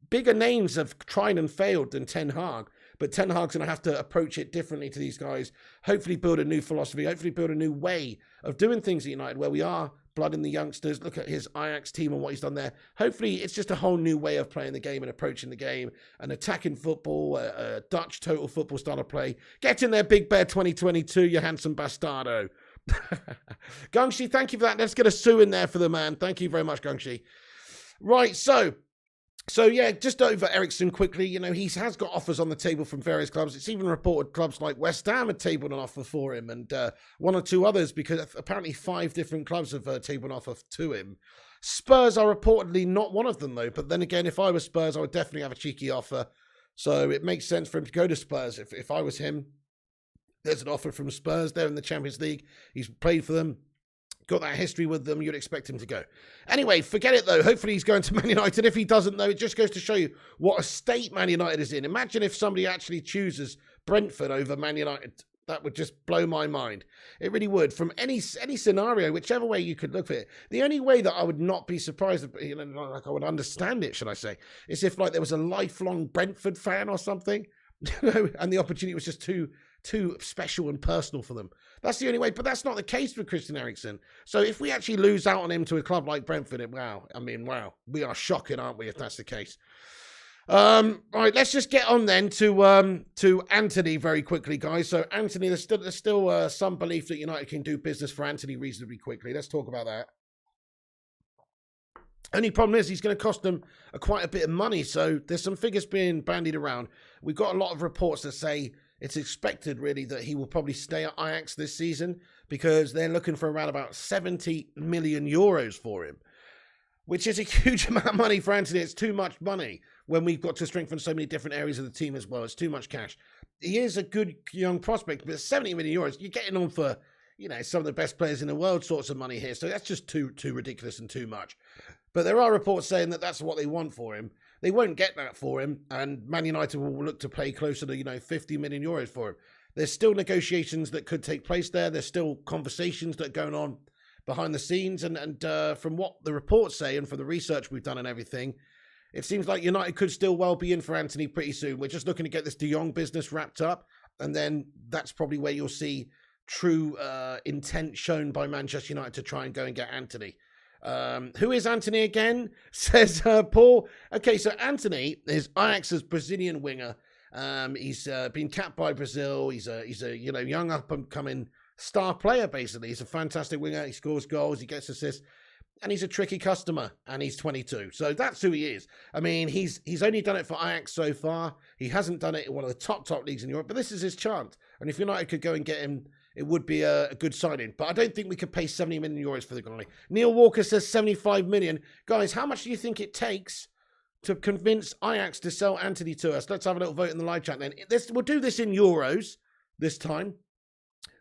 A: bigger names have tried and failed than Ten Hag, but Ten Hag's going to have to approach it differently to these guys, hopefully build a new philosophy, hopefully build a new way of doing things at United, where we are blooding the youngsters. Look at his Ajax team and what he's done there. Hopefully, it's just a whole new way of playing the game and approaching the game, an attacking football, a Dutch total football style of play. Get in there, Big Bear 2022, you handsome bastardo. Gungshi, thank you for that. Let's get a sue in there for the man. Thank you very much, Gungshi. Right, so yeah, just over Eriksen quickly. You know, he has got offers on the table from various clubs. It's even reported clubs like West Ham had tabled an offer for him, and one or two others, because apparently 5 different clubs have tabled an offer to him. Spurs are reportedly not one of them, though. But then again, if I was Spurs, I would definitely have a cheeky offer. So it makes sense for him to go to Spurs. If I was him, there's an offer from Spurs. They're in the Champions League. He's played for them. Got that history with them. You'd expect him to go. Anyway, forget it, though. Hopefully he's going to Man United. If he doesn't, though, it just goes to show you what a state Man United is in. Imagine if somebody actually chooses Brentford over Man United. That would just blow my mind. It really would. From any scenario, whichever way you could look at it. The only way that I would not be surprised, you know, like I would understand it, should I say, is if like there was a lifelong Brentford fan or something, you know, and the opportunity was just too special and personal for them. That's the only way, but that's not the case for Christian Eriksen. So if we actually lose out on him to a club like Brentford, wow, we are shocking, aren't we, if that's the case? Right, let's just get on then to Antony very quickly, guys. So Antony, there's still some belief that United can do business for Antony reasonably quickly. Let's talk about that. Only problem is he's going to cost them quite a bit of money. So there's some figures being bandied around. We've got a lot of reports that say it's expected, really, that he will probably stay at Ajax this season because they're looking for around about 70 million euros for him, which is a huge amount of money for Antony. It's too much money when we've got to strengthen so many different areas of the team as well. It's too much cash. He is a good young prospect, but 70 million euros, you're getting on for, you know, some of the best players in the world sorts of money here. So that's just too ridiculous and too much. But there are reports saying that that's what they want for him. They won't get that for him, and Man United will look to pay closer to, you know, 50 million euros for him. There's still negotiations that could take place there. There's still conversations that are going on behind the scenes, and from what the reports say and from the research we've done and everything, it seems like United could still well be in for Antony pretty soon. We're just looking to get this De Jong business wrapped up, and then that's probably where you'll see true intent shown by Manchester United to try and go and get Antony. Who is Antony again? Says Paul. Okay, so Antony is Ajax's Brazilian winger. He's been capped by Brazil. He's a you know, young up and coming star player. Basically, he's a fantastic winger. He scores goals. He gets assists, and he's a tricky customer. And he's 22, so that's who he is. I mean, he's only done it for Ajax so far. He hasn't done it in one of the top leagues in Europe. But this is his chance. And if United could go and get him, it would be a good signing. But I don't think we could pay 70 million euros for the guy. Neil Walker says 75 million. Guys, how much do you think it takes to convince Ajax to sell Antony to us? Let's have a little vote in the live chat then. We'll do this in euros this time.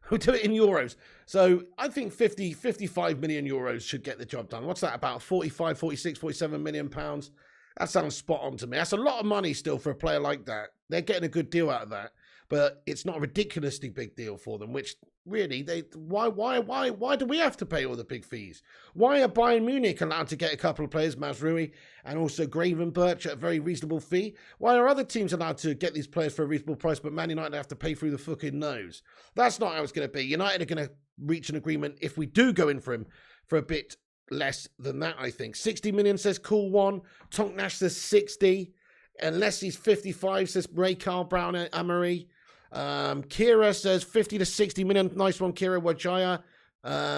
A: We'll do it in euros. So I think 55 million euros should get the job done. What's that, about 45, 46, 47 million pounds? That sounds spot on to me. That's a lot of money still for a player like that. They're getting a good deal out of that. But it's not a ridiculously big deal for them, which really, why do we have to pay all the big fees? Why are Bayern Munich allowed to get a couple of players, Mazraoui and also Gravenberch, at a very reasonable fee? Why are other teams allowed to get these players for a reasonable price, but Man United have to pay through the fucking nose? That's not how it's going to be. United are going to reach an agreement if we do go in for him for a bit less than that, I think. 60 million says Cool One. Tonk Nash says 60. Unless he's 55, says Ray Carl Brown and Amory. Kira says 50 to 60 million. Nice one, Kira Wajaya.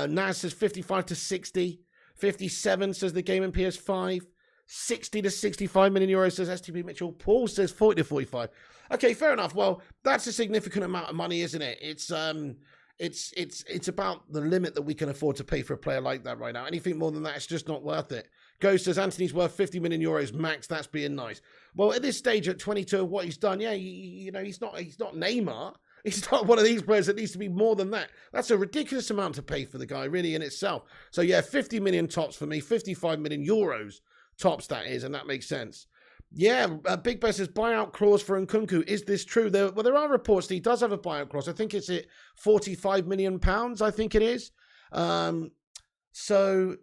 A: Naz says 55 to 60. 57 says the game in PS5. 60 to 65 million euros says STP Mitchell. Paul says 40 to 45. Okay, fair enough. Well, that's a significant amount of money, isn't it? It's about the limit that we can afford to pay for a player like that right now. Anything more than that, it's just not worth it. Ghost says Antony's worth 50 million euros max. That's being nice. Well, at this stage, at 22, of what he's done, yeah, you know, he's not Neymar. He's not one of these players that needs to be more than that. That's a ridiculous amount to pay for the guy, really, in itself. So, yeah, 50 million tops for me. 55 million euros tops, that is, and that makes sense. Yeah, Big Bear says buyout clause for Nkunku. Is this true? There are reports that he does have a buyout clause. I think it's at 45 million pounds, I think it is. So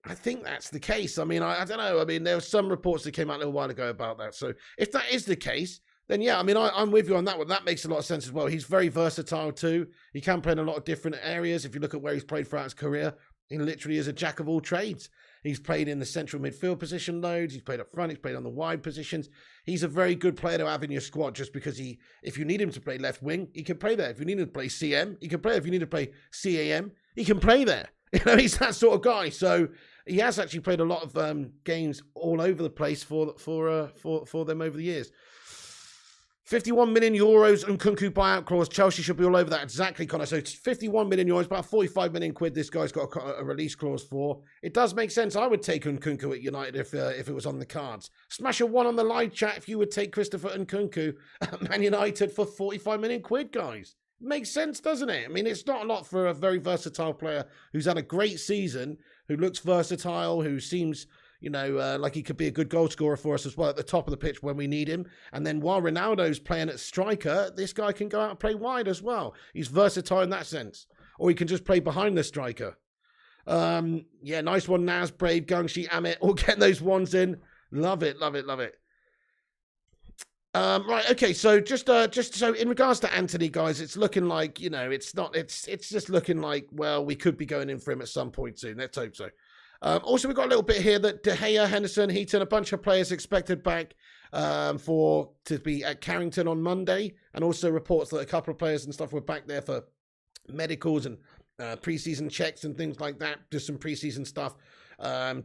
A: I think that's the case. I mean, I don't know. I mean, there were some reports that came out a little while ago about that. So if that is the case, then yeah, I mean, I'm with you on that one. That makes a lot of sense as well. He's very versatile too. He can play in a lot of different areas. If you look at where he's played throughout his career, he literally is a jack of all trades. He's played in the central midfield position loads. He's played up front. He's played on the wide positions. He's a very good player to have in your squad just because if you need him to play left wing, he can play there. If you need him to play CM, he can play there. If you need to play CAM, he can play there. You know, he's that sort of guy. So he has actually played a lot of games all over the place for them over the years. 51 million euros Nkunku buyout clause. Chelsea should be all over that. Exactly, Connor. So it's 51 million euros, about 45 million quid this guy's got a release clause for. It does make sense. I would take Nkunku at United if it was on the cards. Smash a 1 on the live chat if you would take Christopher Nkunku at Man United for 45 million quid, guys. Makes sense, doesn't it? I mean, it's not a lot for a very versatile player who's had a great season, who looks versatile, who seems, you know, like he could be a good goal scorer for us as well at the top of the pitch when we need him. And then while Ronaldo's playing at striker, this guy can go out and play wide as well. He's versatile in that sense. Or he can just play behind the striker. Yeah, nice one, Naz, Brave, Gungshi, Amit, all getting those ones in. Love it, love it, love it. Right, okay, so just so in regards to Antony, guys, it's looking like, you know, it's just looking like, well, we could be going in for him at some point soon. Let's hope so. Also, we've got a little bit here that De Gea, Henderson, Heaton, a bunch of players expected back to be at Carrington on Monday, and also reports that a couple of players and stuff were back there for medicals and preseason checks and things like that, just some preseason stuff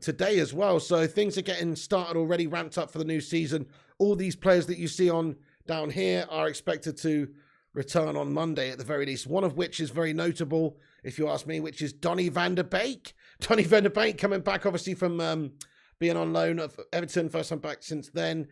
A: today as well. So things are getting started already, ramped up for the new season. All these players that you see on down here are expected to return on Monday at the very least, one of which is very notable, if you ask me, which is Donny van der Beek. Donny van der Beek coming back, obviously, from being on loan at Everton, first time back since then,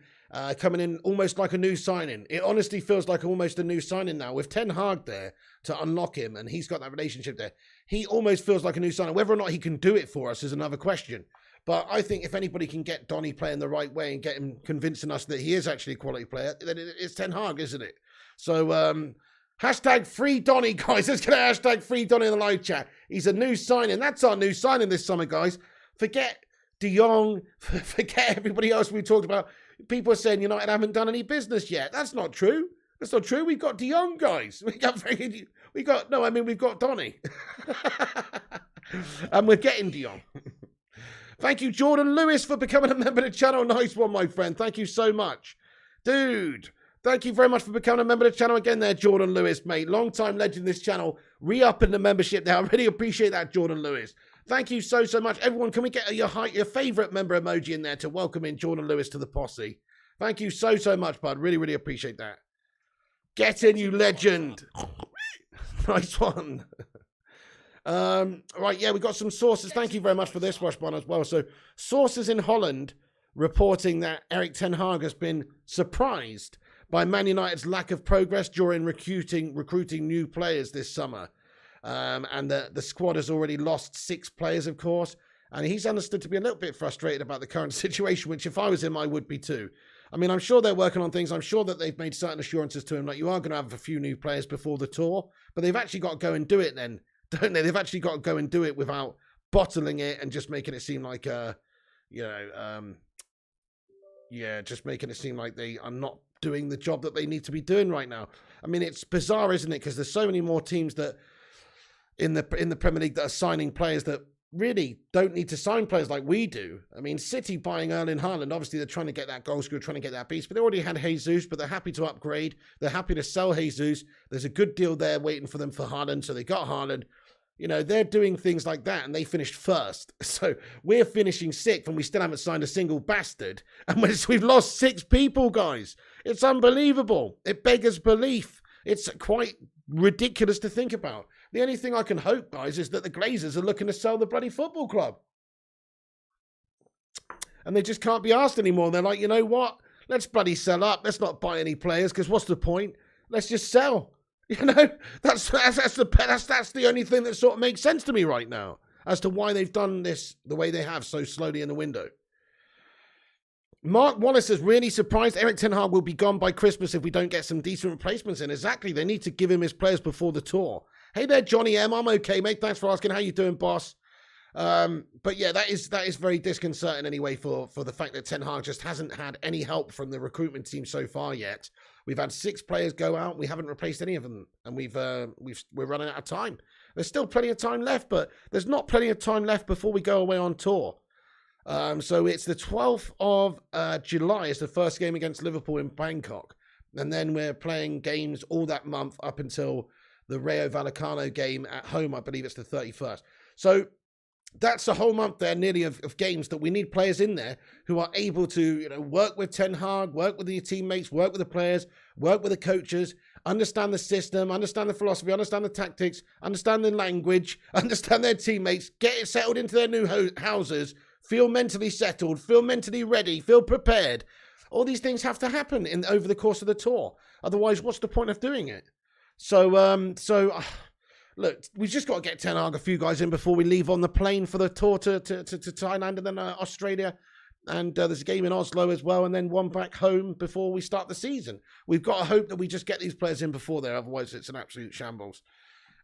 A: coming in almost like a new signing. It honestly feels like almost a new signing now. With Ten Hag there to unlock him, and he's got that relationship there, he almost feels like a new signing. Whether or not he can do it for us is another question. But I think if anybody can get Donny playing the right way and get him convincing us that he is actually a quality player, then it's Ten Hag, isn't it? So, hashtag free Donny, guys. Let's get a hashtag free Donny in the live chat. He's a new signing. That's our new signing this summer, guys. Forget De Jong. Forget everybody else we talked about. People are saying United haven't done any business yet. That's not true. That's not true. We've got De Jong, guys. We've got Donny. And we're getting De Jong. Thank you, Jordan Lewis, for becoming a member of the channel. Nice one, my friend. Thank you so much. Dude, thank you very much for becoming a member of the channel again there, Jordan Lewis, mate. Long-time legend of this channel. Re-upping the membership there. I really appreciate that, Jordan Lewis. Thank you so much. Everyone, can we get your favourite member emoji in there to welcome in Jordan Lewis to the posse? Thank you so much, bud. Really, really appreciate that. Get in, you legend. Nice one. Right, yeah, we got some sources. Thank you very much for this, Washburn, as well. So, sources in Holland reporting that Erik ten Hag has been surprised by Man United's lack of progress during recruiting new players this summer. And the squad has already lost 6 players, of course. And he's understood to be a little bit frustrated about the current situation, which if I was him, I would be too. I mean, I'm sure they're working on things. I'm sure that they've made certain assurances to him, like you are going to have a few new players before the tour. But they've actually got to go and do it then, don't they? They've actually got to go and do it without bottling it and just making it seem like, just making it seem like they are not doing the job that they need to be doing right now. I mean, it's bizarre, isn't it? Because there's so many more teams that in the Premier League that are signing players that really don't need to sign players like we do. I mean, City buying Erling Haaland, obviously they're trying to get that goal scorer, trying to get that beast, but they already had Jesus, but they're happy to upgrade. They're happy to sell Jesus. There's a good deal there waiting for them for Haaland, so they got Haaland. You know, they're doing things like that, and they finished first. So we're finishing 6th, and we still haven't signed a single bastard. And we've lost 6 people, guys. It's unbelievable. It beggars belief. It's quite ridiculous to think about. The only thing I can hope, guys, is that the Glazers are looking to sell the bloody football club. And they just can't be asked anymore. They're like, you know what? Let's bloody sell up. Let's not buy any players, because what's the point? Let's just sell. You know, that's the only thing that sort of makes sense to me right now as to why they've done this the way they have so slowly in the window. Mark Wallace is really surprised Erik ten Hag will be gone by Christmas if we don't get some decent replacements in. Exactly. They need to give him his players before the tour. Hey there, Johnny M. I'm okay, mate. Thanks for asking. How you doing, boss? But yeah, that is very disconcerting anyway for the fact that Ten Hag just hasn't had any help from the recruitment team so far yet. We've had 6 players go out. We haven't replaced any of them, and we're running out of time. There's still plenty of time left, but there's not plenty of time left before we go away on tour. So it's the 12th of July. It's the first game against Liverpool in Bangkok. And then we're playing games all that month up until the Rayo Vallecano game at home. I believe it's the 31st. So that's a whole month there, nearly, of games that we need players in there who are able to, work with Ten Hag, work with your teammates, work with the players, work with the coaches, understand the system, understand the philosophy, understand the tactics, understand the language, understand their teammates, get it settled into their new houses, feel mentally settled, feel mentally ready, feel prepared. All these things have to happen over the course of the tour. Otherwise, what's the point of doing it? So, look, we've just got to get Ten Hag a few guys in before we leave on the plane for the tour to Thailand and then Australia. And there's a game in Oslo as well, and then one back home before we start the season. We've got to hope that we just get these players in before there, otherwise it's an absolute shambles.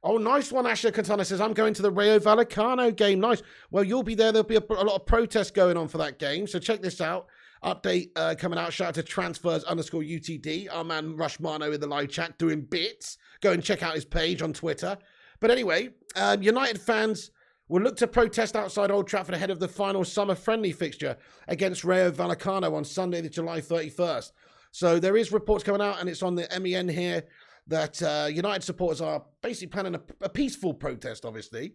A: Oh, nice one, Asher Cantana says, I'm going to the Rayo Vallecano game. Nice. Well, you'll be there. There'll be a lot of protests going on for that game, so check this out. Update coming out. Shout out to transfers_UTD. Our man Rushmano in the live chat doing bits. Go and check out his page on Twitter. But anyway, United fans will look to protest outside Old Trafford ahead of the final summer friendly fixture against Rayo Vallecano on Sunday, the July 31st. So there is reports coming out, and it's on the MEN here, that United supporters are basically planning a peaceful protest, obviously,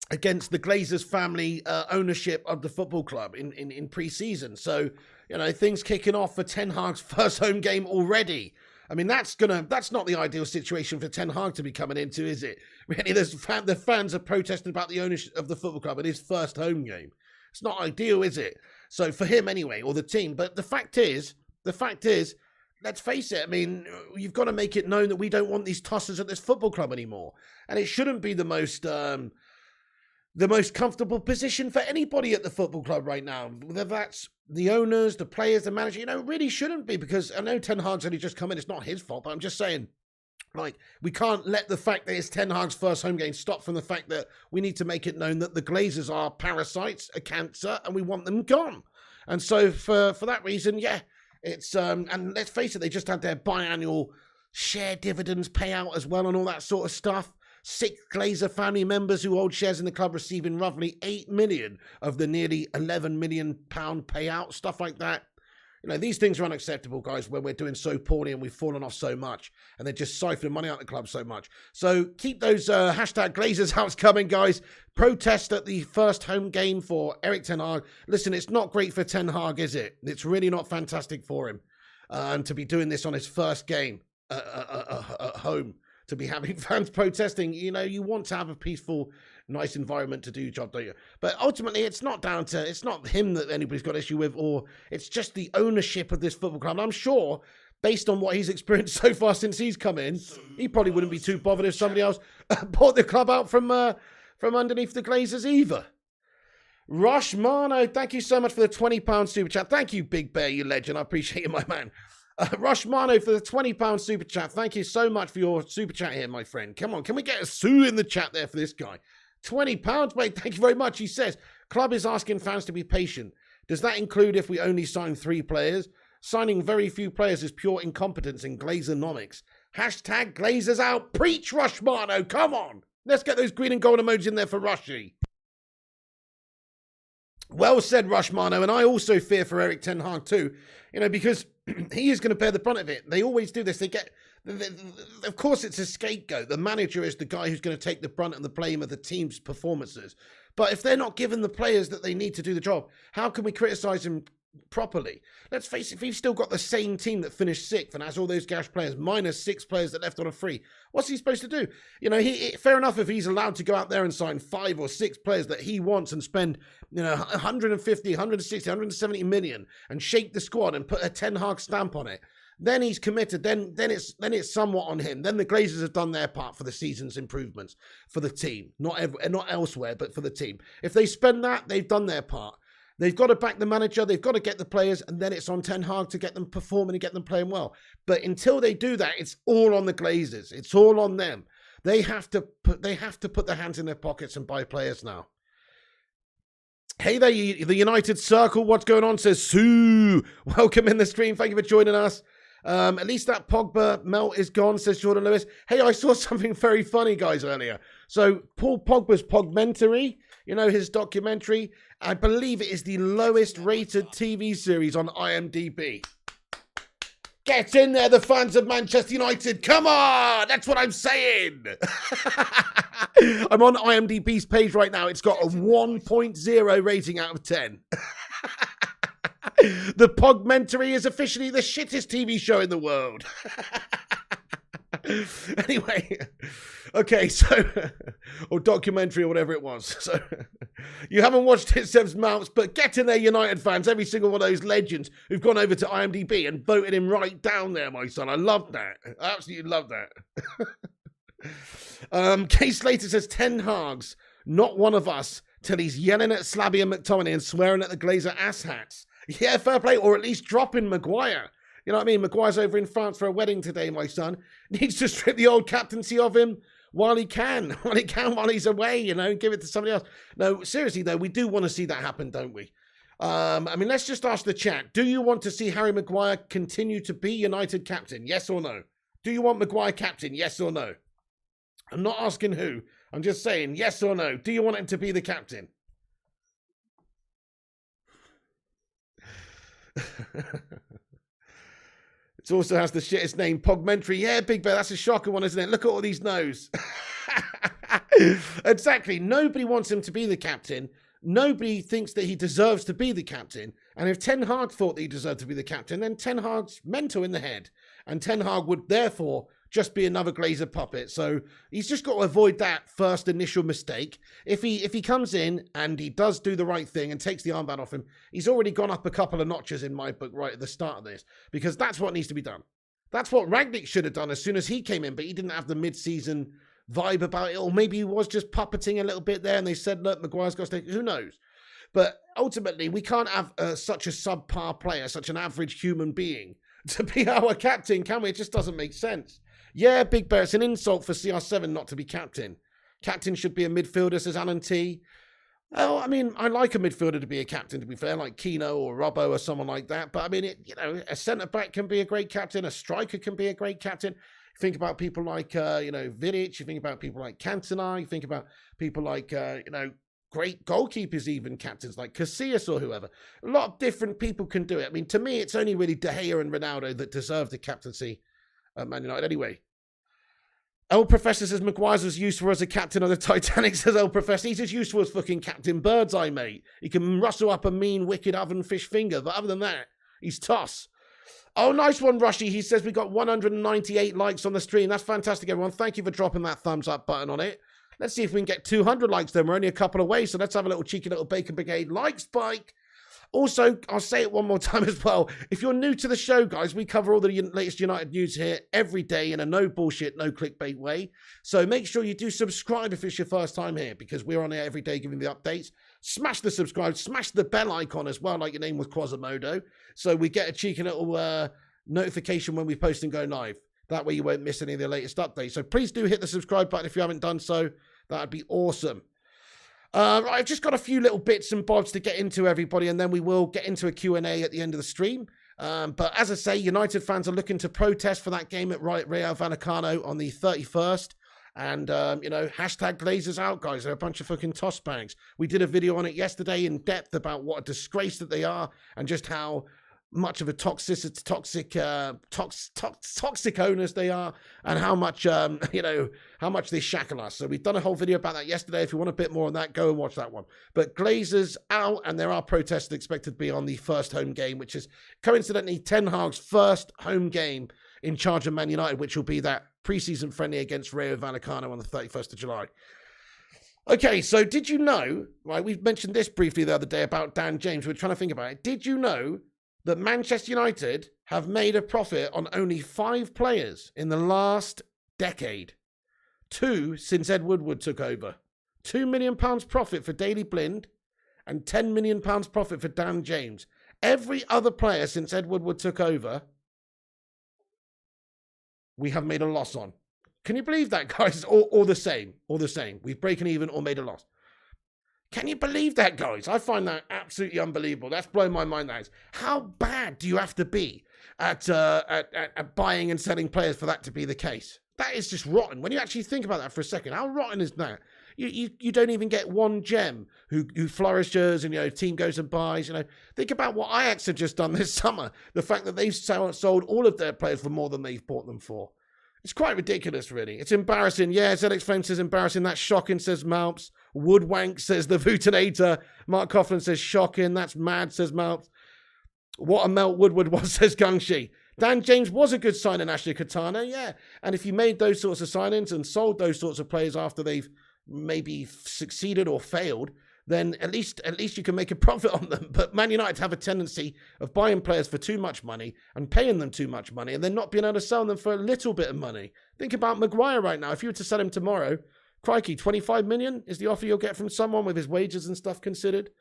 A: against the Glazers family ownership of the football club in pre-season. So, things kicking off for Ten Hag's first home game already. I mean, that's not the ideal situation for Ten Hag to be coming into, is it? Really, the fans are protesting about the ownership of the football club at his first home game. It's not ideal, is it? So for him anyway, or the team. But the fact is, let's face it, I mean, you've got to make it known that we don't want these tossers at this football club anymore. And it shouldn't be the most comfortable position for anybody at the football club right now. Whether that's the owners, the players, the manager, it really shouldn't be, because I know Ten Hag's only just come in. It's not his fault, but I'm just saying, we can't let the fact that it's Ten Hag's first home game stop from the fact that we need to make it known that the Glazers are parasites, a cancer, and we want them gone. And so for that reason, yeah, it's, and let's face it, they just had their biannual share dividends payout as well and all that sort of stuff. 6 Glazer family members who hold shares in the club receiving roughly 8 million of the nearly 11 million pound payout, stuff like that. These things are unacceptable, guys, when we're doing so poorly and we've fallen off so much, and they're just siphoning money out of the club so much. So keep those hashtag Glazers outs coming, guys. Protest at the first home game for Erik Ten Hag. Listen, it's not great for Ten Hag, is it? It's really not fantastic for him. And to be doing this on his first game at home, to be having fans protesting, you want to have a peaceful, nice environment to do your job, don't you? But ultimately, it's not him that anybody's got issue with, or it's just the ownership of this football club. And I'm sure, based on what he's experienced so far since he's come in, he probably wouldn't be too bothered if somebody else bought the club out from underneath the Glazers either. Rush Mano, thank you so much for the £20 super chat. Thank you, Big Bear, you legend. I appreciate you, my man. Rush Mano for the £20 super chat. Thank you so much for your super chat here, my friend. Come on, can we get a sue in the chat there for this guy? £20, mate. Thank you very much. He says, club is asking fans to be patient. Does that include if we only sign 3 players? Signing very few players is pure incompetence in Glazeronomics. Hashtag Glazers out. Preach, Rush Mano. Come on. Let's get those green and gold emojis in there for Rushy. Well said, Rush Mano. And I also fear for Erik Ten Hag too, because he is going to bear the brunt of it. They always do this. Of course, it's a scapegoat. The manager is the guy who's going to take the brunt and the blame of the team's performances. But if they're not given the players that they need to do the job, how can we criticize him properly? Let's face it, if he's still got the same team that finished 6th and has all those gash players, minus 6 players that left on a free, what's he supposed to do? Fair enough if he's allowed to go out there and sign 5 or 6 players that he wants and spend, 150, 160, 170 million and shake the squad and put a Ten Hag stamp on it. Then he's committed. Then it's somewhat on him. Then the Glazers have done their part for the season's improvements for the team, not elsewhere, but for the team. If they spend that, they've done their part. They've got to back the manager. They've got to get the players, and then it's on Ten Hag to get them performing and get them playing well. But until they do that, it's all on the Glazers. It's all on them. They have to put their hands in their pockets and buy players now. Hey there, the United Circle. What's going on? Says Sue. Welcome in the stream. Thank you for joining us. At least that Pogba melt is gone, says Jordan Lewis. Hey, I saw something very funny, guys, earlier. So Paul Pogba's Pogmentary You know, his documentary, I believe it is the lowest rated TV series on IMDb. Get in there, the fans of Manchester United. Come on, that's what I'm saying. I'm on IMDb's page right now. It's got a 1.0 rating out of 10. The Pogmentary is officially the shittest TV show in the world. Anyway, okay, so, or documentary or whatever it was. So, you haven't watched it, Seb's Mounts, but get in there, United fans, every single one of those legends who've gone over to IMDb and voted him right down there, my son. I love that. I absolutely love that. Kay Slater says, Ten Hag's not one of us till he's yelling at Slabby and McTominay and swearing at the Glazer asshats. Yeah, fair play, or at least dropping Maguire. You know what I mean? Maguire's over in France for a wedding today, my son. Needs to strip the old captaincy of him while he's away, you know, and give it to somebody else. No, seriously, though, we do want to see that happen, don't we? I mean, let's just ask the chat. Do you want to see Harry Maguire continue to be United captain? Yes or no? Do you want Maguire captain? Yes or no? I'm not asking who. I'm just saying yes or no. Do you want him to be the captain? It also has the shittest name, Pogmentary. Yeah, Big Bear, that's a shocker one, isn't it? Look at all these no's. Exactly. Nobody wants him to be the captain. Nobody thinks that he deserves to be the captain. And if Ten Hag thought that he deserved to be the captain, then Ten Hag's mental in the head. And Ten Hag would therefore just be another Glazer puppet. So he's just got to avoid that first initial mistake. If he comes in and he does do the right thing and takes the armband off him, he's already gone up a couple of notches in my book right at the start of this, because that's what needs to be done. That's what Rangnick should have done as soon as he came in, but he didn't have the mid-season vibe about it, or maybe he was just puppeting a little bit there and they said, look, Maguire's got to stay. Who knows? But ultimately, we can't have such a subpar player, such an average human being to be our captain, can we? It just doesn't make sense. Yeah, Big Bear, it's an insult for CR7 not to be captain. Captain should be a midfielder, says Alan T. Oh, I mean, I like a midfielder to be a captain, to be fair, like Keno or Robbo or someone like that. But I mean, a centre-back can be a great captain. A striker can be a great captain. Think about people like, Vidic. You think about people like Antony. You think about people like, great goalkeepers, even captains like Casillas or whoever. A lot of different people can do it. I mean, to me, it's only really De Gea and Ronaldo that deserve the captaincy at Man United anyway. El Professor says Maguire's was useful as a captain of the Titanic, says El Professor. He's as useful as fucking Captain Birdseye, mate. He can rustle up a mean, wicked oven fish finger, but other than that, he's toss. Oh, nice one, Rushy. He says we got 198 likes on the stream. That's fantastic, everyone. Thank you for dropping that thumbs up button on it. Let's see if we can get 200 likes then. We're only a couple away, so let's have a little cheeky little Bacon Brigade like spike. Also, I'll say it one more time as well. If you're new to the show, guys, we cover all the latest United news here every day in a no bullshit, no clickbait way. So make sure you do subscribe if it's your first time here, because we're on here every day giving the updates. Smash the subscribe, smash the bell icon as well, like your name was Quasimodo, so we get a cheeky little notification when we post and go live. That way you won't miss any of the latest updates. So please do hit the subscribe button if you haven't done so. That'd be awesome. Right, I've just got a few little bits and bobs to get into, everybody, and then we will get into a Q&A at the end of the stream. But as I say, United fans are looking to protest for that game at Rayo Vallecano on the 31st. And, hashtag Glazers out, guys. They're a bunch of fucking toss bags. We did a video on it yesterday in depth about what a disgrace that they are and just how much of a toxic owners they are, and how much how much they shackle us. So we've done a whole video about that yesterday. If you want a bit more on that, go and watch that one. But Glazers out, and there are protests expected to be on the first home game, which is coincidentally Ten Hag's first home game in charge of Man United, which will be that preseason friendly against Rayo Vallecano on the 31st of July. Okay, so did you know, right, we've mentioned this briefly the other day about Dan James. We're trying to think about it. Did you know that Manchester United have made a profit on only 5 players in the last decade? 2 since Ed Woodward took over. £2 million profit for Daley Blind and £10 million profit for Dan James. Every other player since Ed Woodward took over, we have made a loss on. Can you believe that, guys? Or the same. We've broken even or made a loss. Can you believe that, guys? I find that absolutely unbelievable. That's blown my mind, that is. How bad do you have to be at buying and selling players for that to be the case? That is just rotten. When you actually think about that for a second, how rotten is that? You don't even get one gem who flourishes and, team goes and buys, Think about what Ajax have just done this summer. The fact that they've sold all of their players for more than they've bought them for. It's quite ridiculous, really. It's embarrassing. Yeah, ZX Flame says embarrassing. That's shocking, says Malps. Woodwank says the Vutinator. Mark Coughlin says shocking. That's mad, says Malps. What a melt Woodward was, says Gungshi. Dan James was a good signing, Ashley Katana, yeah. And if you made those sorts of signings and sold those sorts of players after they've maybe succeeded or failed, then at least you can make a profit on them. But Man United have a tendency of buying players for too much money and paying them too much money and then not being able to sell them for a little bit of money. Think about Maguire right now. If you were to sell him tomorrow, crikey, 25 million is the offer you'll get from someone with his wages and stuff considered.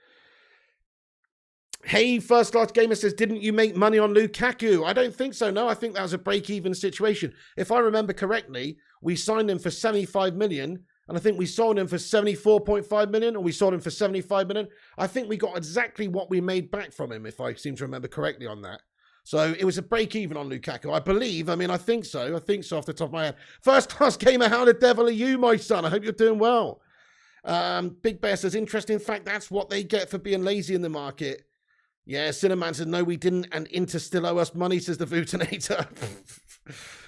A: Hey, First Class Gamer says, didn't you make money on Lukaku? I don't think so, no. I think that was a break-even situation. If I remember correctly, we signed him for 75 million, and I think we sold him for 74.5 million, or we sold him for 75 million. I think we got exactly what we made back from him, if I seem to remember correctly on that. So it was a break-even on Lukaku, I believe. I think so. I think so off the top of my head. First Class Gamer, how the devil are you, my son? I hope you're doing well. Big Bear says, interesting fact, that's what they get for being lazy in the market. Yeah, Cinnamon says, no, we didn't, and Inter still owe us money, says the Vutinator.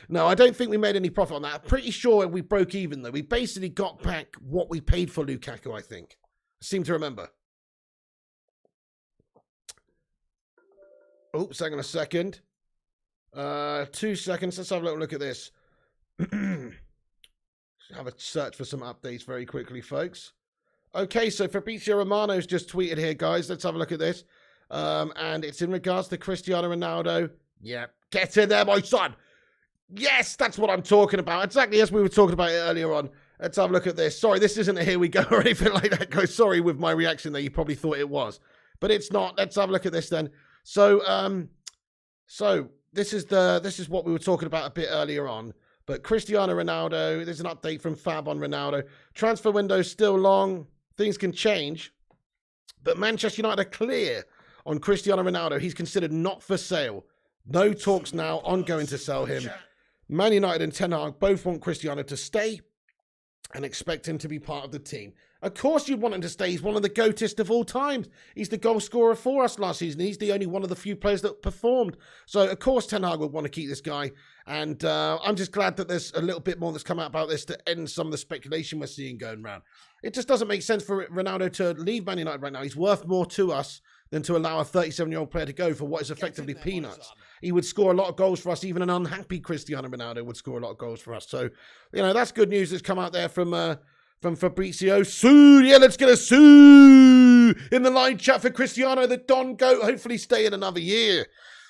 A: No, I don't think we made any profit on that. I'm pretty sure we broke even, though. We basically got back what we paid for Lukaku, I think. I seem to remember. Oops, hang on a second. 2 seconds. Let's have a little look at this. Have a search for some updates very quickly, folks. Okay, so Fabrizio Romano's just tweeted here, guys. Let's have a look at this. And it's in regards to Cristiano Ronaldo. Yeah, get in there, my son. Yes, that's what I'm talking about. Exactly as we were talking about it earlier on. Let's have a look at this. Sorry, this isn't a here we go or anything like that, guys. Sorry with my reaction there. You probably thought it was. But it's not. Let's have a look at this then. So this is what we were talking about a bit earlier on. But Cristiano Ronaldo, there's an update from Fab on Ronaldo. Transfer window's still long. Things can change. But Manchester United are clear on Cristiano Ronaldo. He's considered not for sale. No talks now on going to sell him. Man United and Ten Hag both want Cristiano to stay and expect him to be part of the team. Of course you'd want him to stay. He's one of the GOATest of all time. He's the goal scorer for us last season. He's the only one of the few players that performed. So, of course, Ten Hag would want to keep this guy. And I'm just glad that there's a little bit more that's come out about this to end some of the speculation we're seeing going around. It just doesn't make sense for Ronaldo to leave Man United right now. He's worth more to us than to allow a 37-year-old player to go for what is effectively peanuts. He would score a lot of goals for us. Even an unhappy Cristiano Ronaldo would score a lot of goals for us. So, that's good news that's come out there from Fabrizio. Sue, yeah, let's get a Sue in the live chat for Cristiano, the Don Goat. Hopefully stay in another year.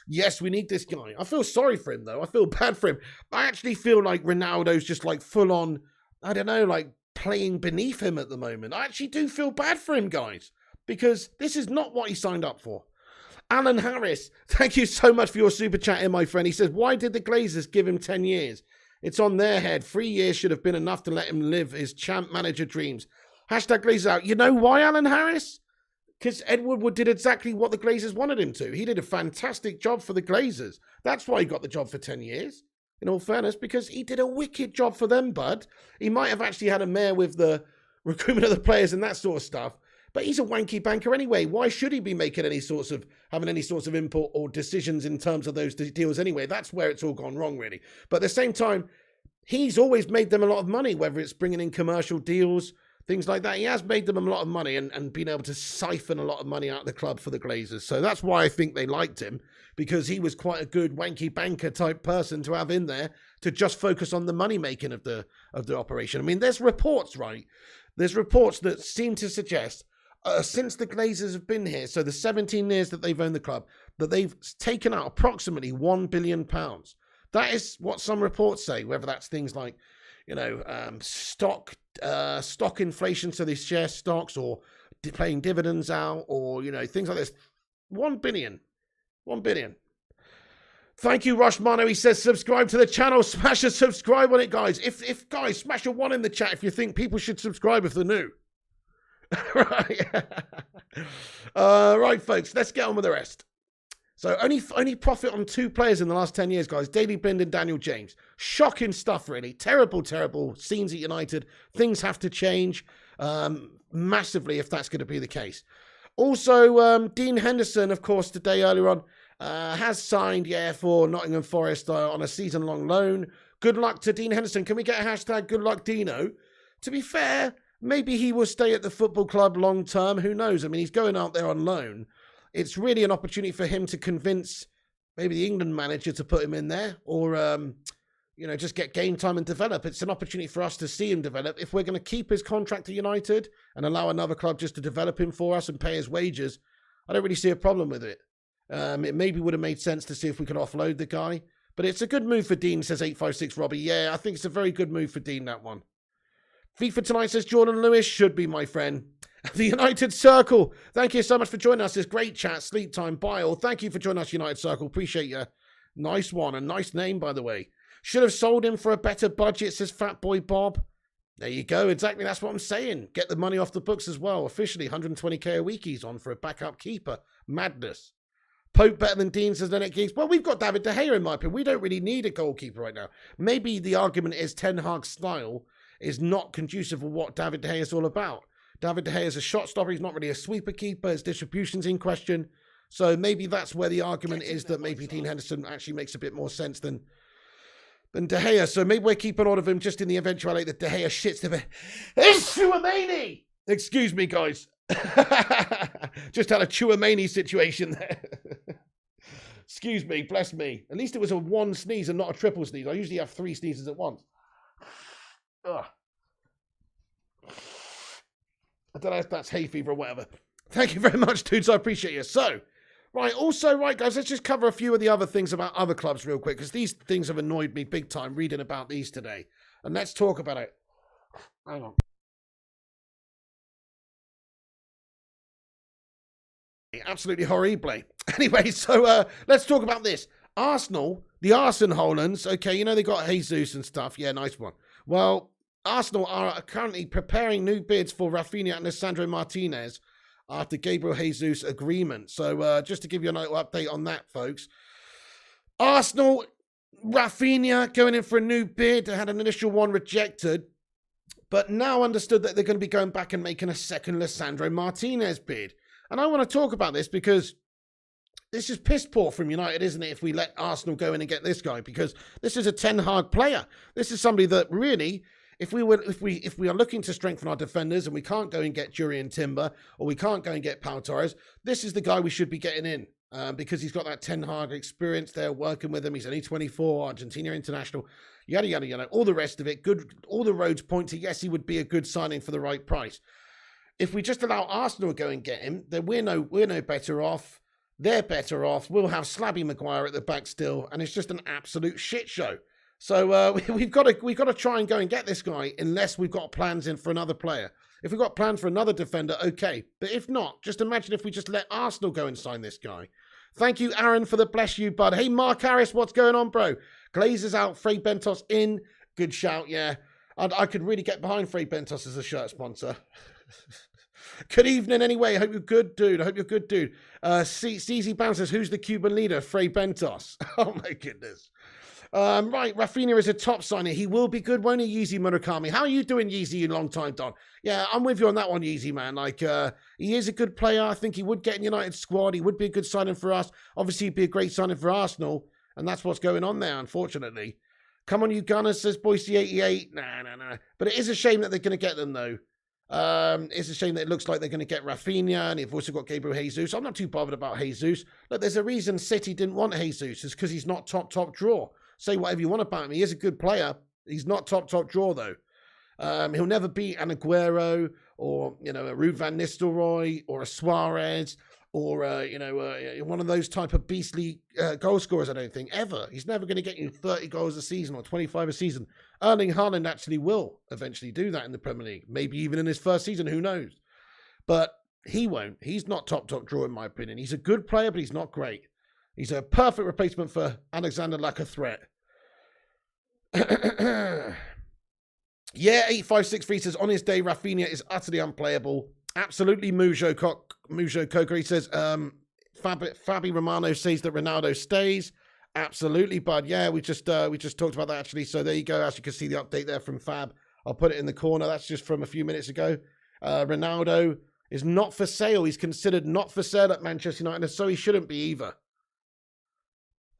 A: Yes, we need this guy. I feel sorry for him, though. I feel bad for him. I actually feel like Ronaldo's just like full on, I don't know, like playing beneath him at the moment. I actually do feel bad for him, guys, because this is not what he signed up for. Alan Harris, thank you so much for your super chat here, my friend. He says, why did the Glazers give him 10 years? It's on their head. 3 years should have been enough to let him live his champ manager dreams. Hashtag Glazers out. You know why, Alan Harris? Because Ed Woodward did exactly what the Glazers wanted him to. He did a fantastic job for the Glazers. That's why he got the job for 10 years, in all fairness, because he did a wicked job for them, bud. He might have actually had a mare with the recruitment of the players and that sort of stuff, but he's a wanky banker anyway. Why should he be making having any sorts of input or decisions in terms of those deals anyway? That's where it's all gone wrong, really. But at the same time, he's always made them a lot of money, whether it's bringing in commercial deals, things like that. He has made them a lot of money and been able to siphon a lot of money out of the club for the Glazers. So that's why I think they liked him, because he was quite a good wanky banker type person to have in there to just focus on the money making of the operation. I mean, there's reports, right? There's reports that seem to suggest since the Glazers have been here, so the 17 years that they've owned the club, that they've taken out approximately £1 billion. That is what some reports say, whether that's things like, stock inflation, so they share stocks, or paying dividends out, or, things like this. 1 billion. 1 billion. Thank you, Rush Mano. He says, subscribe to the channel. Smash a subscribe on it, guys. If guys, smash a 1 in the chat if you think people should subscribe if they're new. Right. Right, folks, let's get on with the rest. So only profit on 2 players in the last 10 years, guys. Daley Blind and Daniel James. Shocking stuff, really. Terrible, terrible scenes at United. Things have to change. massively if that's going to be the case. Also, Dean Henderson, of course, today earlier on, has signed, for Nottingham Forest on a season-long loan. Good luck to Dean Henderson. Can we get a hashtag good luck Dino? To be fair, maybe he will stay at the football club long term. Who knows? I mean, he's going out there on loan. It's really an opportunity for him to convince maybe the England manager to put him in there, or just get game time and develop. It's an opportunity for us to see him develop. If we're going to keep his contract at United and allow another club just to develop him for us and pay his wages, I don't really see a problem with it. It maybe would have made sense to see if we could offload the guy. But it's a good move for Dean, says 856 Robbie. Yeah, I think it's a very good move for Dean, that one. FIFA Tonight says Jordan Lewis should be my friend. The United Circle. Thank you so much for joining us. This great chat. Sleep time. Bye all. Thank you for joining us, United Circle. Appreciate you. Nice one. A nice name, by the way. Should have sold him for a better budget, says Fat Boy Bob. There you go. Exactly. That's what I'm saying. Get the money off the books as well. Officially, 120k a week he's on for a backup keeper. Madness. Pope better than Dean, says Lennart Geeks. Well, we've got David De Gea in my opinion. We don't really need a goalkeeper right now. Maybe the argument is Ten Hag's style is not conducive for what David De Gea is all about. David De Gea is a shot stopper. He's not really a sweeper keeper. His distribution's in question. So maybe that's where the argument is that maybe Dean Henderson actually makes a bit more sense than De Gea. So maybe we're keeping on of him just in the eventuality that De Gea shits the bed. It's Chouameni! Excuse me, guys. Just had a Chouameni situation there. Excuse me, bless me. At least it was a one sneeze and not a triple sneeze. I usually have 3 sneezes at once. Ugh. I don't know if that's hay fever or whatever. Thank you very much, dudes. I appreciate you. So, right, guys, let's just cover a few of the other things about other clubs real quick, because these things have annoyed me big time reading about these today. And let's talk about it. Hang on. Absolutely horrible. Anyway, so let's talk about this. Arsenal, the Arsenholans, okay, you know they got Jesus and stuff. Yeah, nice one. Well, Arsenal are currently preparing new bids for Rafinha and Lisandro Martinez after Gabriel Jesus' agreement. So just to give you a little update on that, folks. Arsenal, Rafinha going in for a new bid. They had an initial one rejected, but now understood that they're going to be going back and making a second Lisandro Martinez bid. And I want to talk about this because this is piss poor from United, isn't it, if we let Arsenal go in and get this guy? Because this is a Ten Hag player. This is somebody that really, if we are looking to strengthen our defenders and we can't go and get Jurian Timber or we can't go and get Pau Torres, this is the guy we should be getting in because he's got that Ten Hag experience there, working with him. He's only 24, Argentina international, yada, yada, yada, all the rest of it. Good. All the roads point to, yes, he would be a good signing for the right price. If we just allow Arsenal to go and get him, then we're no better off. They're better off. We'll have Slabby Maguire at the back still, and it's just an absolute shit show. So we've got to try and go and get this guy unless we've got plans in for another player. If we've got plans for another defender, okay. But if not, just imagine if we just let Arsenal go and sign this guy. Thank you, Aaron, for the bless you, bud. Hey, Mark Harris, what's going on, bro? Glazer's out, Frey Bentos in. Good shout, yeah. I could really get behind Frey Bentos as a shirt sponsor. Good evening anyway. I hope you're good, dude. CZ Bounce says, who's the Cuban leader? Frey Bentos. Oh, my goodness. Right, Rafinha is a top signer. He will be good, won't he, Yeezy Murakami? How are you doing, Yeezy, you long time, Don? Yeah, I'm with you on that one, Yeezy, man. Like, he is a good player. I think he would get in United squad. He would be a good signing for us. Obviously, he'd be a great signing for Arsenal, and that's what's going on there, unfortunately. Come on, you Gunners, says Boise 88. Nah. But it is a shame that they're going to get them, though. It's a shame that it looks like they're going to get Rafinha, and they've also got Gabriel Jesus. I'm not too bothered about Jesus. Look, there's a reason City didn't want Jesus. It's because he's not top draw. Say whatever you want about him. He is a good player. He's not top draw, though. He'll never be an Aguero or, a Ruud van Nistelrooy or a Suarez or, one of those type of beastly goal scorers, I don't think, ever. He's never going to get you 30 goals a season or 25 a season. Erling Haaland actually will eventually do that in the Premier League. Maybe even in his first season, who knows? But he won't. He's not top draw, in my opinion. He's a good player, but he's not great. He's a perfect replacement for Alexander Lacazette. Yeah, 8563 says, on his day, Rafinha is utterly unplayable. Absolutely, Mujo Coker. He says, Fabi Romano says that Ronaldo stays. Absolutely, bud. Yeah, we just talked about that, actually. So there you go. As you can see the update there from Fab. I'll put it in the corner. That's just from a few minutes ago. Ronaldo is not for sale. He's considered not for sale at Manchester United, so he shouldn't be either.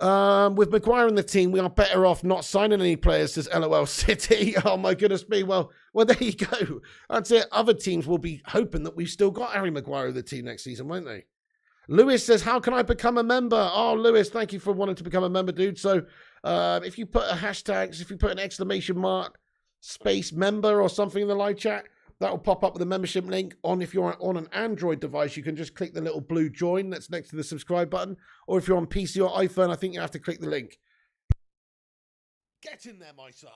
A: With Maguire in the team, we are better off not signing any players, says LOL City. Oh, my goodness me. Well, there you go. I'd say other teams will be hoping that we've still got Harry Maguire in the team next season, won't they? Lewis says, how can I become a member? Oh, Lewis, thank you for wanting to become a member, dude. So if you put a hashtag, if you put an exclamation mark, space member or something in the live chat, that will pop up with a membership link. If you're on an Android device, you can just click the little blue join that's next to the subscribe button. Or if you're on PC or iPhone, I think you have to click the link. Get in there, my son.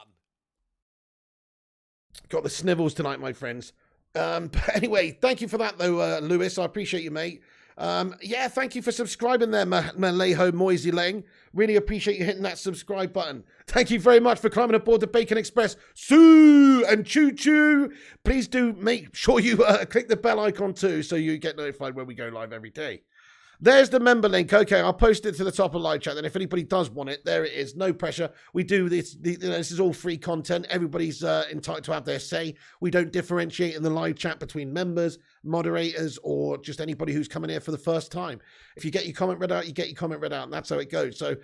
A: Got the snivels tonight, my friends. But anyway, thank you for that, though, Lewis. I appreciate you, mate. Yeah, thank you for subscribing there, Maleho Moisey Leng. Really appreciate you hitting that subscribe button. Thank you very much for climbing aboard the Bacon Express. Sue and Choo Choo. Please do make sure you click the bell icon too, so you get notified when we go live every day. There's the member link. Okay, I'll post it to the top of live chat. Then if anybody does want it, there it is. No pressure. We do this. This is all free content. Everybody's entitled to have their say. We don't differentiate in the live chat between members, moderators, or just anybody who's coming here for the first time. If you get your comment read out, you get your comment read out, and that's how it goes. So,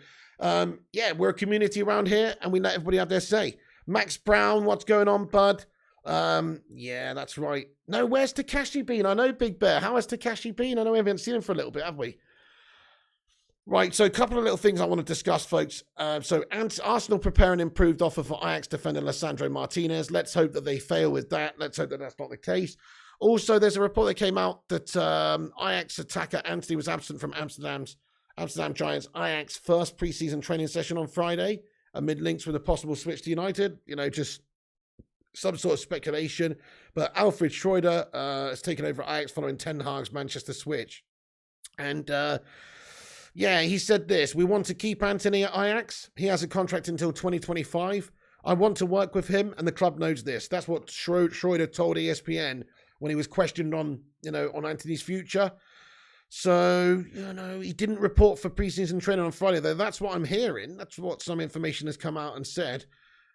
A: yeah, we're a community around here, and we let everybody have their say. Max Brown, what's going on, bud? Yeah, that's right. No, where's Takashi been? I know Big Bear. How has Takashi been? I know we haven't seen him for a little bit, have we? Right, so a couple of little things I want to discuss, folks. So Arsenal prepare an improved offer for Ajax defender Lisandro Martinez. Let's hope that they fail with that. Let's hope that that's not the case. Also, there's a report that came out that Ajax attacker Antony was absent from Amsterdam Giants Ajax first preseason training session on Friday, amid links with a possible switch to United. You know, just some sort of speculation. But Alfred Schroeder has taken over at Ajax following Ten Hag's Manchester switch. And yeah, he said this: we want to keep Antony at Ajax. He has a contract until 2025. I want to work with him, and the club knows this. That's what Schroeder told ESPN when he was questioned on, on Antony's future. So, he didn't report for preseason training on Friday, though. That's what I'm hearing. That's what some information has come out and said.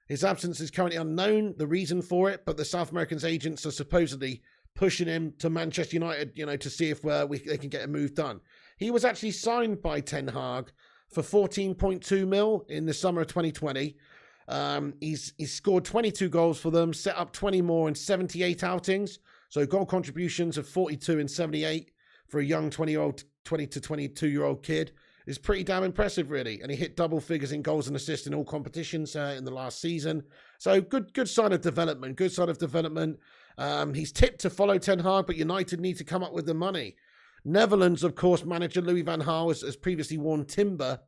A: His absence is currently unknown, the reason for it, but the South Americans' agents are supposedly pushing him to Manchester United, to see if they can get a move done. He was actually signed by Ten Hag for 14.2 mil in the summer of 2020. He's scored 22 goals for them, set up 20 more in 78 outings. So goal contributions of 42 and 78 for a young 20 to 22-year-old kid is pretty damn impressive, really. And he hit double figures in goals and assists in all competitions in the last season. So good sign of development. Good sign of development. He's tipped to follow Ten Hag, but United need to come up with the money. Netherlands, of course, manager Louis van Gaal has previously warned Timber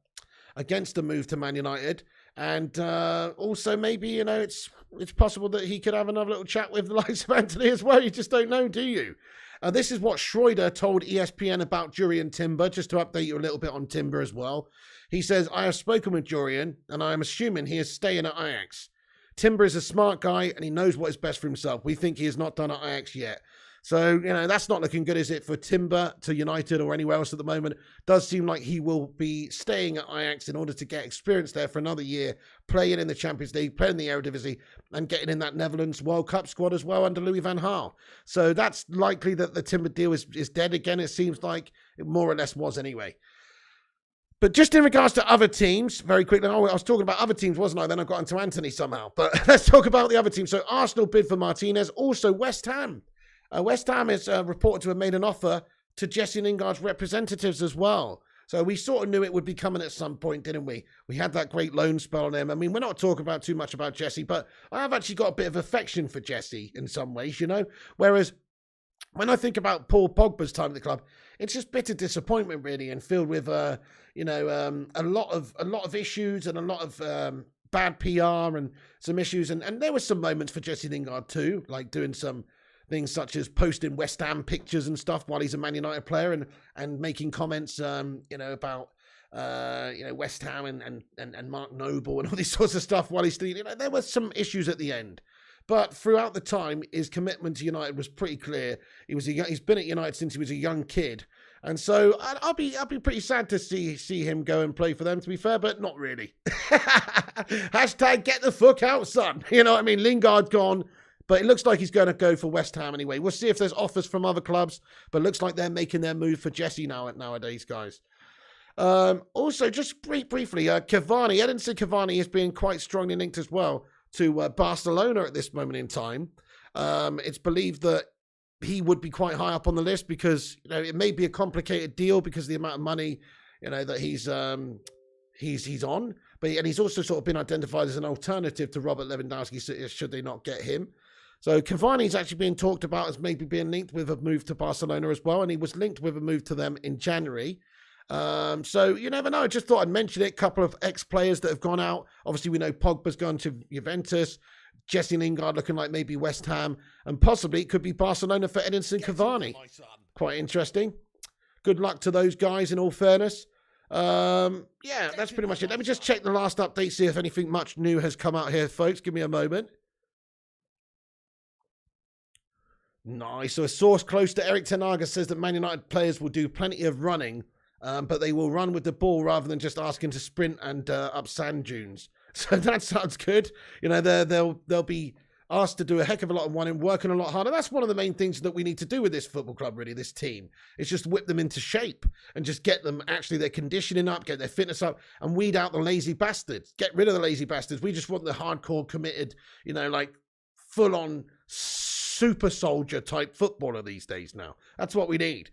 A: against a move to Man United. And also maybe, it's possible that he could have another little chat with the likes of Antony as well. You just don't know, do you? This is what Schroeder told ESPN about Jurriën Timber, just to update you a little bit on Timber as well. He says, I have spoken with Jurriën, and I am assuming he is staying at Ajax. Timber is a smart guy, and he knows what is best for himself. We think he is not done at Ajax yet. So, that's not looking good, is it, for Timber to United or anywhere else at the moment? Does seem like he will be staying at Ajax in order to get experience there for another year, playing in the Champions League, playing in the Eredivisie, and getting in that Netherlands World Cup squad as well under Louis van Gaal. So that's likely that the Timber deal is dead again. It seems like it more or less was anyway. But just in regards to other teams, very quickly, I was talking about other teams, wasn't I? Then I got into Antony somehow. But let's talk about the other teams. So Arsenal bid for Martinez, also West Ham. West Ham is reported to have made an offer to Jesse Lingard's representatives as well. So we sort of knew it would be coming at some point, didn't we? We had that great loan spell on him. I mean, we're not talking about too much about Jesse, but I have actually got a bit of affection for Jesse in some ways, Whereas when I think about Paul Pogba's time at the club, it's just bitter disappointment, really, and filled with, a lot of issues and a lot of bad PR and some issues. And there were some moments for Jesse Lingard too, like doing some things such as posting West Ham pictures and stuff while he's a Man United player and making comments, about, West Ham and Mark Noble and all these sorts of stuff while he's still, there were some issues at the end. But throughout the time, his commitment to United was pretty clear. He's been at United since he was a young kid. And so I'll be pretty sad to see him go and play for them, to be fair, but not really. Hashtag get the fuck out, son. You know what I mean? Lingard's gone. But it looks like he's going to go for West Ham anyway. We'll see if there's offers from other clubs, but looks like they're making their move for Jesse nowadays, guys. Also, just briefly, Cavani, Edinson Cavani is being quite strongly linked as well to Barcelona at this moment in time. It's believed that he would be quite high up on the list because, you know, it may be a complicated deal because of the amount of money, you know, that he's on. But he's also sort of been identified as an alternative to Robert Lewandowski should they not get him. So Cavani's actually being talked about as maybe being linked with a move to Barcelona as well, and he was linked with a move to them in January. So you never know. I just thought I'd mention it. A couple of ex-players that have gone out. Obviously, we know Pogba's gone to Juventus. Jesse Lingard looking like maybe West Ham, and possibly it could be Barcelona for Edinson Cavani. Quite interesting. Good luck to those guys, in all fairness. Yeah, that's pretty much it. Let me just check the last update, see if anything much new has come out here, folks. Give me a moment. Nice. So a source close to Erik ten Hag says that Man United players will do plenty of running, but they will run with the ball rather than just asking to sprint and up sand dunes. So that sounds good. You know, they'll be asked to do a heck of a lot of running, working a lot harder. That's one of the main things that we need to do with this football club, really, this team. It's just whip them into shape and just get them actually their conditioning up, get their fitness up, and weed out the lazy bastards. Get rid of the lazy bastards. We just want the hardcore, committed, you know, like full-on super soldier type footballer these days now. That's what we need.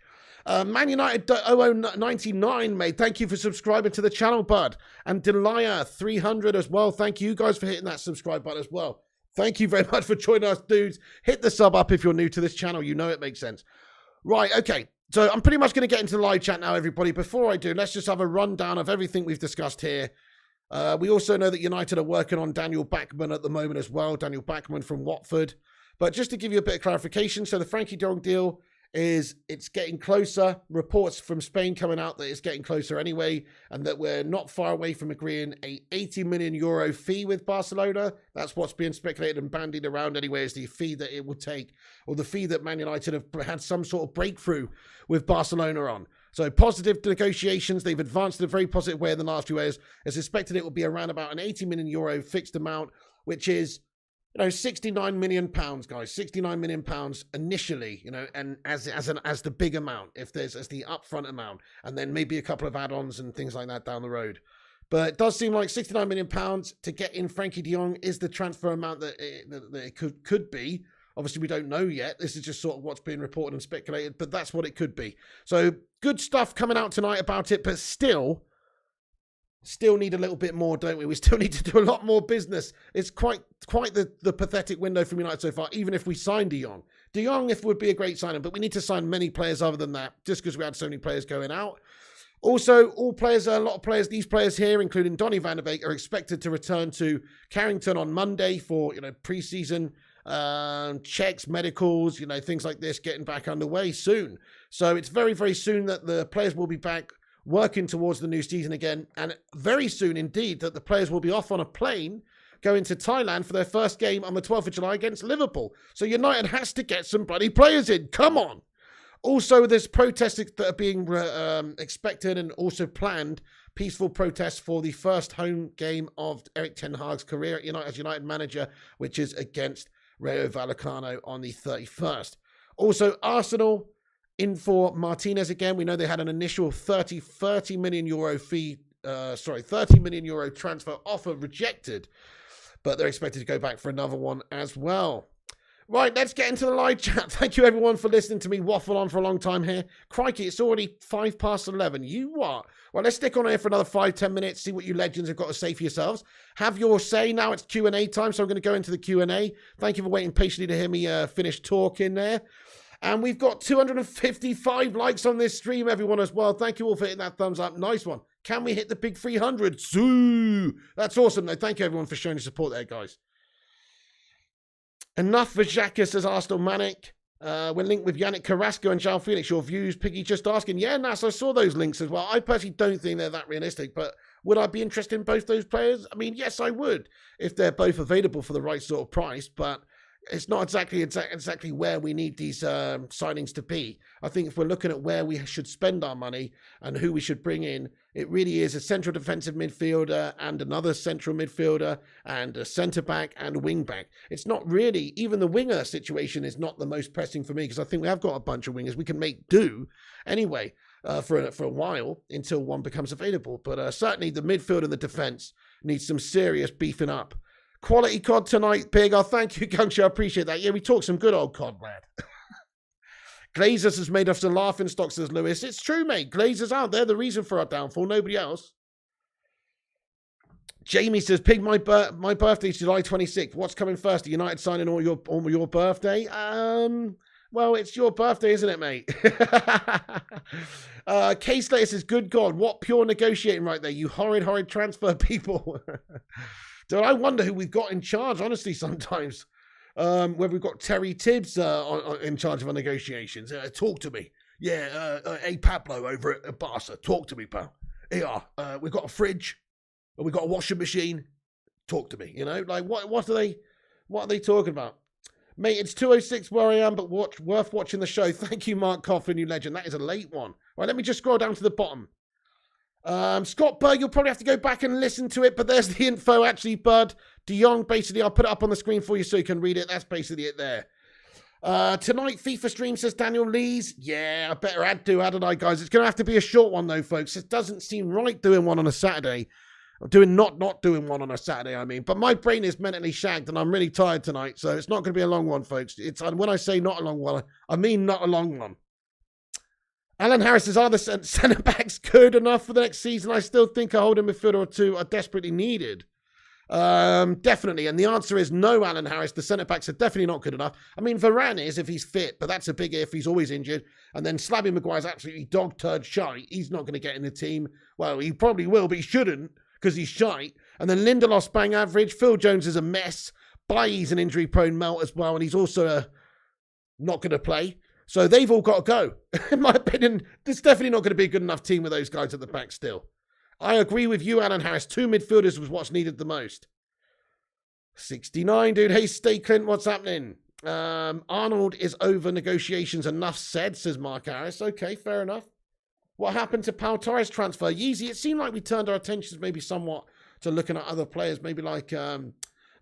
A: Man United 0099, mate. Thank you for subscribing to the channel, bud. And Delia 300 as well. Thank you guys for hitting that subscribe button as well. Thank you very much for joining us, dudes. Hit the sub up if you're new to this channel. You know it makes sense. Right, okay. So I'm pretty much going to get into the live chat now, everybody. Before I do, let's just have a rundown of everything we've discussed here. We also know that United are working on Daniel Bachmann at the moment as well. Daniel Bachmann from Watford. But just to give you a bit of clarification, so the Frankie de Jong deal it's getting closer. Reports from Spain coming out that it's getting closer anyway, and that we're not far away from agreeing a €80 million fee with Barcelona. That's what's being speculated and bandied around anyway, is the fee that it would take, or the fee that Man United have had some sort of breakthrough with Barcelona on. So positive negotiations. They've advanced in a very positive way in the last few years. It's expected it will be around about an €80 million fixed amount, which is, you know, £69 million, guys. £69 million initially, you know, and as the big amount, if there's as the upfront amount, and then maybe a couple of add-ons and things like that down the road. But it does seem like £69 million to get in Frankie de Jong is the transfer amount that it could be. Obviously, we don't know yet. This is just sort of what's being reported and speculated, but that's what it could be. So good stuff coming out tonight about it, but still need a little bit more, don't we? We still need to do a lot more business. It's quite the pathetic window from United so far, even if we sign de Jong. De Jong, if would be a great signing, but we need to sign many players other than that, just because we had so many players going out. Also, a lot of players, these players here, including Donny van de Beek, are expected to return to Carrington on Monday for, you know, pre-season checks, medicals, you know, things like this, getting back underway soon. So it's very, very soon that the players will be back working towards the new season again, and very soon indeed that the players will be off on a plane going to Thailand for their first game on the 12th of July against Liverpool. So United has to get some bloody players in. Come on. Also, there's protests that are being expected and also planned, peaceful protests for the first home game of Erik ten Hag's career as United manager, which is against Rayo Vallecano on the 31st. Also, Arsenal in for Martinez again. We know they had an initial €30 million fee, €30 million transfer offer rejected, but they're expected to go back for another one as well. Right, let's get into the live chat. Thank you everyone for listening to me waffle on for a long time here. Crikey, it's already 11:05. You what? Well, let's stick on here for another 5-10 minutes, see what you legends have got to say for yourselves. Have your say. Now it's Q&A time, so I'm going to go into the Q&A. Thank you for waiting patiently to hear me finish talking there. And we've got 255 likes on this stream, everyone, as well. Thank you all for hitting that thumbs up. Nice one. Can we hit the big 300? Zoo! That's awesome, though. Thank you, everyone, for showing your support there, guys. Enough for Xhaka, says Arsenal Manic. We're linked with Yannick Carrasco and João Felix. Your views, Piggy just asking. Yeah, Nas, I saw those links as well. I personally don't think they're that realistic, but would I be interested in both those players? I mean, yes, I would, if they're both available for the right sort of price, but it's not exactly where we need these signings to be. I think if we're looking at where we should spend our money and who we should bring in, It really is a central defensive midfielder and another central midfielder and a centre-back and a wing-back. It's not really, even the winger situation is not the most pressing for me because I think we have got a bunch of wingers we can make do anyway for a while until one becomes available. But certainly the midfield and the defence needs some serious beefing up. Quality COD tonight, Pig. Oh, thank you, Gunsha. I appreciate that. Yeah, we talked some good old COD, lad. Glazers has made us the laughing stock, says Lewis. It's true, mate. Glazers out there, the reason for our downfall. Nobody else. Jamie says, Pig, my birthday is July 26th. What's coming first? A United signing or your birthday? Well, it's your birthday, isn't it, mate? K-Slater says, good God, what pure negotiating right there, you horrid transfer people. Dude, I wonder who we've got in charge, honestly, sometimes. Whether we've got Terry Tibbs in charge of our negotiations. Talk to me. Yeah, hey, Pablo over at Barca. Talk to me, pal. Here, we've got a fridge. And we've got a washing machine. Talk to me, you know? Like, what are they talking about? Mate, it's 2:06 where I am, but worth watching the show. Thank you, Mark Coughlin, you legend. That is a late one. Right, let me just scroll down to the bottom. Scott Berg, you'll probably have to go back and listen to it, but there's the info, actually, Bud. De Jong, basically, I'll put it up on the screen for you so you can read it. That's basically it there. Tonight, FIFA stream, says Daniel Lees. Yeah, I better hadn't I, guys? It's going to have to be a short one, though, folks. It doesn't seem right doing one on a Saturday. Not doing one on a Saturday, I mean. But my brain is mentally shagged, and I'm really tired tonight, so it's not going to be a long one, folks. When I say not a long one, I mean not a long one. Alan Harris says, are the centre-backs good enough for the next season? I still think a holding midfielder or two are desperately needed. Definitely. And the answer is no, Alan Harris. The centre-backs are definitely not good enough. I mean, Varane is if he's fit, but that's a big if. He's always injured. And then Slabby Maguire's absolutely dog-turd shite. He's not going to get in the team. Well, he probably will, but he shouldn't because he's shite. And then Lindelof's bang average. Phil Jones is a mess. Bailly's an injury-prone melt as well, and he's also not going to play. So they've all got to go. In my opinion, there's definitely not going to be a good enough team with those guys at the back still. I agree with you, Alan Harris. 2 midfielders was what's needed the most. 69, dude. Hey, Stay Clint, what's happening? Arnold is over negotiations. Enough said, says Mark Harris. Okay, fair enough. What happened to Pau Torres transfer? Yeezy, it seemed like we turned our attentions maybe somewhat to looking at other players, maybe like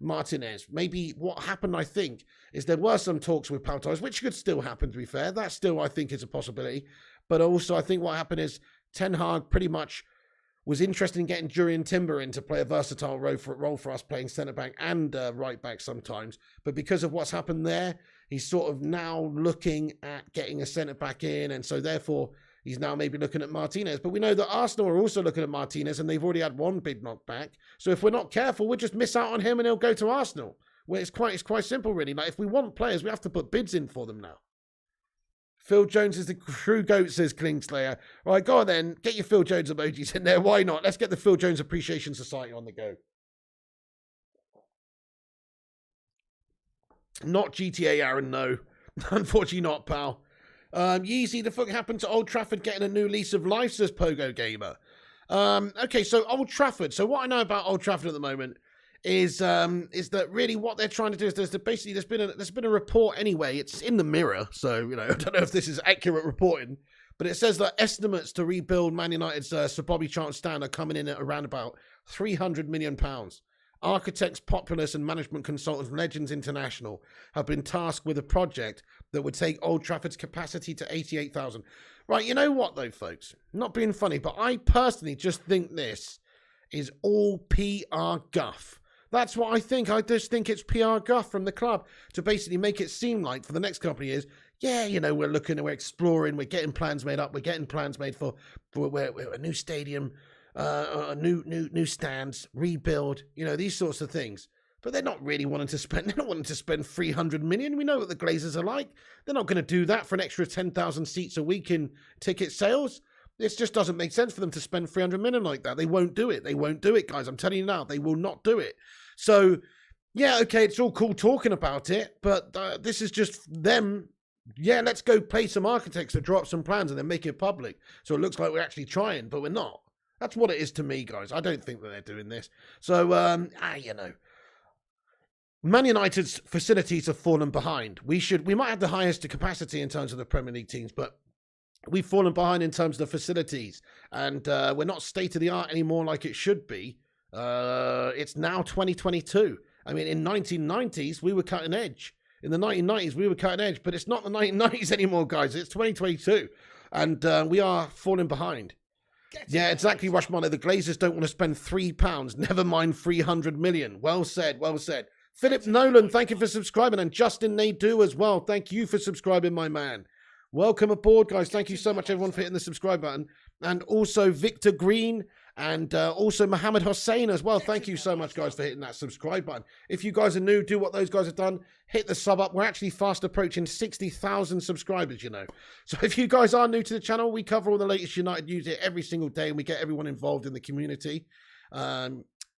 A: Martinez. Maybe what happened, I think, is there were some talks with Pau Torres, which could still happen, to be fair. That still, I think, is a possibility. But also, I think what happened is Ten Hag pretty much was interested in getting Jurriën Timber in to play a versatile role for us, playing centre-back and right-back sometimes. But because of what's happened there, he's sort of now looking at getting a centre-back in, and so therefore he's now maybe looking at Martinez. But we know that Arsenal are also looking at Martinez, and they've already had one big knockback. So if we're not careful, we'll just miss out on him and he'll go to Arsenal. Well, it's quite simple, really. Like, if we want players, we have to put bids in for them now. Phil Jones is the true goat, says Klingslayer. All right, go on then. Get your Phil Jones emojis in there. Why not? Let's get the Phil Jones Appreciation Society on the go. Not GTA, Aaron, no. Unfortunately not, pal. Yeezy, the fuck happened to Old Trafford getting a new lease of life, says Pogo Gamer. Okay, so Old Trafford. So what I know about Old Trafford at the moment is that really what they're trying to do is there's been a report anyway. It's in the Mirror, so you know I don't know if this is accurate reporting, but it says that estimates to rebuild Man United's Sir Bobby Charlton stand are coming in at around about £300 million. Architects, populace, and management consultants Legends International have been tasked with a project that would take Old Trafford's capacity to 88,000. Right, you know what though, folks? Not being funny, but I personally just think this is all PR guff. That's what I think. I just think it's PR guff from the club to basically make it seem like for the next couple of years, yeah, you know, we're looking, we're exploring, we're getting plans made up, we're getting plans made for a new stadium, new stands, rebuild, you know, these sorts of things. But they're not really wanting to spend, they're not wanting to spend 300 million. We know what the Glazers are like. They're not going to do that for an extra 10,000 seats a week in ticket sales. This just doesn't make sense for them to spend 300 million like that. They won't do it. They won't do it, guys. I'm telling you now, they will not do it. So, yeah, okay, it's all cool talking about it, but this is just them. Yeah, let's go pay some architects to draw up some plans and then make it public. So it looks like we're actually trying, but we're not. That's what it is to me, guys. I don't think that they're doing this. So, you know. Man United's facilities have fallen behind. We might have the highest capacity in terms of the Premier League teams, but we've fallen behind in terms of the facilities, and we're not state of the art anymore like it should be. It's now 2022. I mean, in 1990s, we were cutting edge. In the 1990s, we were cutting edge, but it's not the 1990s anymore, guys. It's 2022, and we are falling behind. Yeah, exactly, Rushmano. The Glazers don't want to spend £3, never mind 300 million. Well said, well said. Philip Nolan, thank you for subscribing, and Justin Nadeau as well. Thank you for subscribing, my man. Welcome aboard, guys. Thank you so much, everyone, for hitting the subscribe button. And also Victor Green and also Mohammed Hossein as well. Thank you so much, guys, for hitting that subscribe button. If you guys are new, do what those guys have done. Hit the sub up. We're actually fast approaching 60,000 subscribers, you know. So if you guys are new to the channel, we cover all the latest United news here every single day, and we get everyone involved in the community.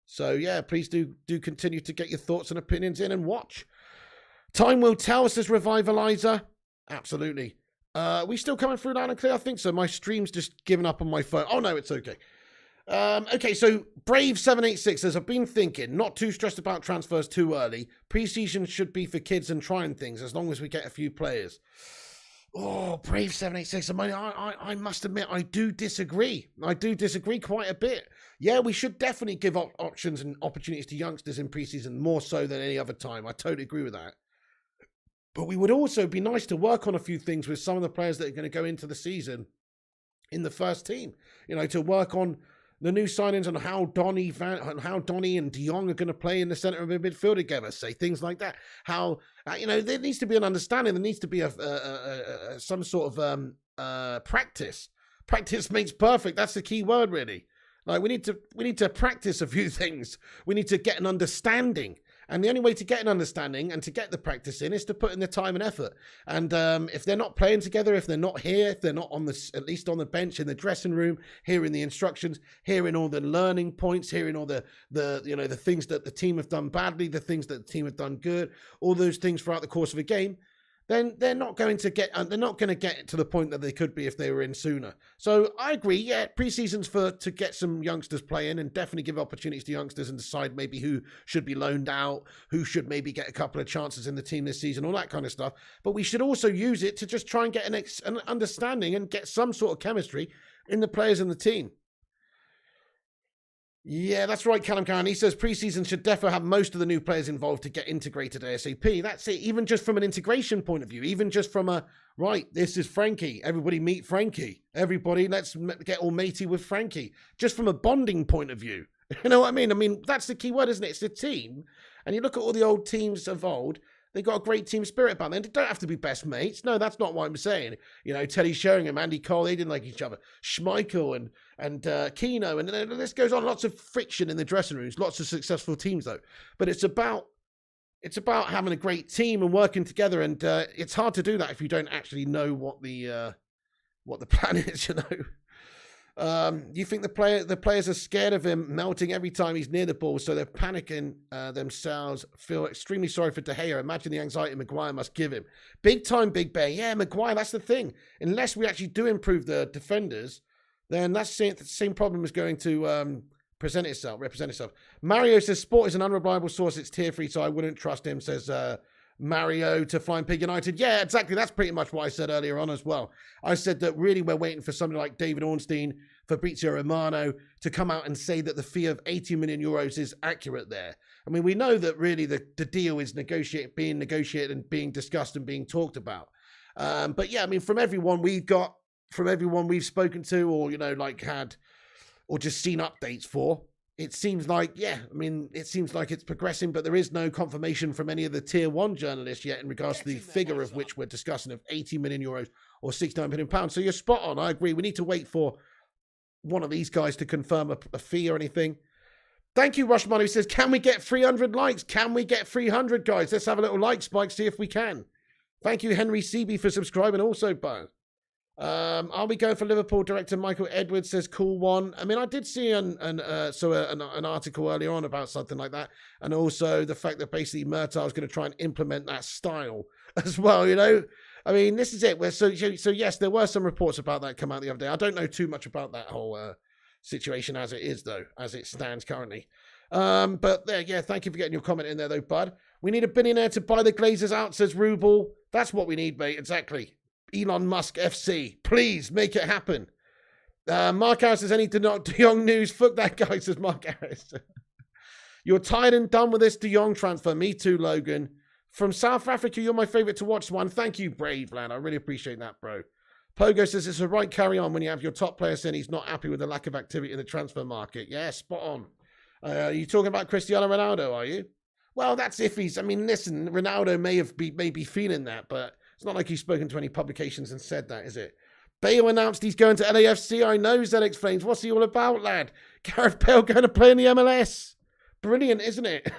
A: So, yeah, please do continue to get your thoughts and opinions in and watch. Time will tell, says Revivalizer. Absolutely. We still coming through loud and clear? I think so. My stream's just given up on my phone. Oh, no, it's okay. Okay, so Brave786 says, I've been thinking, not too stressed about transfers too early. Preseason should be for kids and trying things as long as we get a few players. Oh, Brave786, I must admit, I do disagree. I do disagree quite a bit. Yeah, we should definitely give options and opportunities to youngsters in preseason more so than any other time. I totally agree with that. But we would also be nice to work on a few things with some of the players that are going to go into the season in the first team. You know, to work on the new signings on how Donny and De Jong are going to play in the centre of the midfield together. Say things like that. How you know, there needs to be an understanding. There needs to be some sort of practice. Practice makes perfect. That's the key word, really. Like we need to practice a few things. We need to get an understanding. And the only way to get an understanding and to get the practice in is to put in the time and effort. And if they're not playing together, if they're not here, if they're not on at least on the bench in the dressing room, hearing the instructions, hearing all the learning points, hearing all the things that the team have done badly, the things that the team have done good, all those things throughout the course of a game, then they're not going to get to the point that they could be if they were in sooner. So I agree, yeah, preseason's to get some youngsters playing and definitely give opportunities to youngsters and decide maybe who should be loaned out, who should maybe get a couple of chances in the team this season, all that kind of stuff. But we should also use it to just try and get an understanding and get some sort of chemistry in the players in the team. Yeah, that's right, Callum Cowan. He says preseason should definitely have most of the new players involved to get integrated ASAP. That's it, even just from an integration point of view, even just from right, this is Frankie. Everybody meet Frankie. Everybody, let's get all matey with Frankie. Just from a bonding point of view. You know what I mean? I mean, that's the key word, isn't it? It's a team. And you look at all the old teams of old, they got a great team spirit about them. They don't have to be best mates. No, that's not what I'm saying. You know, Teddy Sheringham, Andy Cole, they didn't like each other. Schmeichel and Keno, and the list goes on. Lots of friction in the dressing rooms. Lots of successful teams, though. But it's about having a great team and working together. And it's hard to do that if you don't actually know what the plan is. You know. You think the players are scared of him melting every time he's near the ball, so they're panicking themselves, feel extremely sorry for De Gea. Imagine the anxiety Maguire must give him. Big time, Big Bear. Yeah, Maguire, that's the thing. Unless we actually do improve the defenders, then that's the same problem is going to represent itself. Mario says, sport is an unreliable source. It's tier 3, so I wouldn't trust him, says Mario to Flying Pig United. Yeah, exactly. That's pretty much what I said earlier on as well. I said that really we're waiting for somebody like David Ornstein, Fabrizio Romano to come out and say that the fee of 80 million euros is accurate there. I mean, we know that really the deal is being negotiated and being discussed and being talked about. But yeah, I mean, from everyone we've spoken to or, you know, like had or just seen updates for, it seems like, yeah, I mean, it seems like it's progressing, but there is no confirmation from any of the tier 1 journalists yet in regards to the figure of which we're discussing of 80 million euros or 69 million pounds. So you're spot on. I agree. We need to wait for one of these guys to confirm a fee or anything. Thank you, Rushman, who says, can we get 300 likes? Can we get 300, guys? Let's have a little like spike, see if we can. Thank you, Henry CB, for subscribing also, Buzz. Are we going for Liverpool? Director Michael Edwards says, cool one. I mean, I did see an article earlier on about something like that. And also the fact that basically Murtaugh is going to try and implement that style as well, you know. I mean, this is it. So yes, there were some reports about that come out the other day. I don't know too much about that whole situation as it is, though, as it stands currently. But there, yeah, thank you for getting your comment in there, though, bud. We need a billionaire to buy the Glazers out, says Ruble. That's what we need, mate. Exactly. Elon Musk FC. Please make it happen. Mark Harris says, any De Jong news? Fuck that guy, says Mark Harris. You're tired and done with this De Jong transfer. Me too, Logan. From South Africa, you're my favourite to watch one. Thank you, brave lad. I really appreciate that, bro. Pogo says it's a right carry on when you have your top player saying he's not happy with the lack of activity in the transfer market. Yeah, spot on. Are you talking about Cristiano Ronaldo, are you? Well, that's if he's... I mean, listen, Ronaldo may be feeling that, but it's not like he's spoken to any publications and said that, is it? Bale announced he's going to LAFC. I know, Zed explains. What's he all about, lad? Gareth Bale going to play in the MLS. Brilliant, isn't it?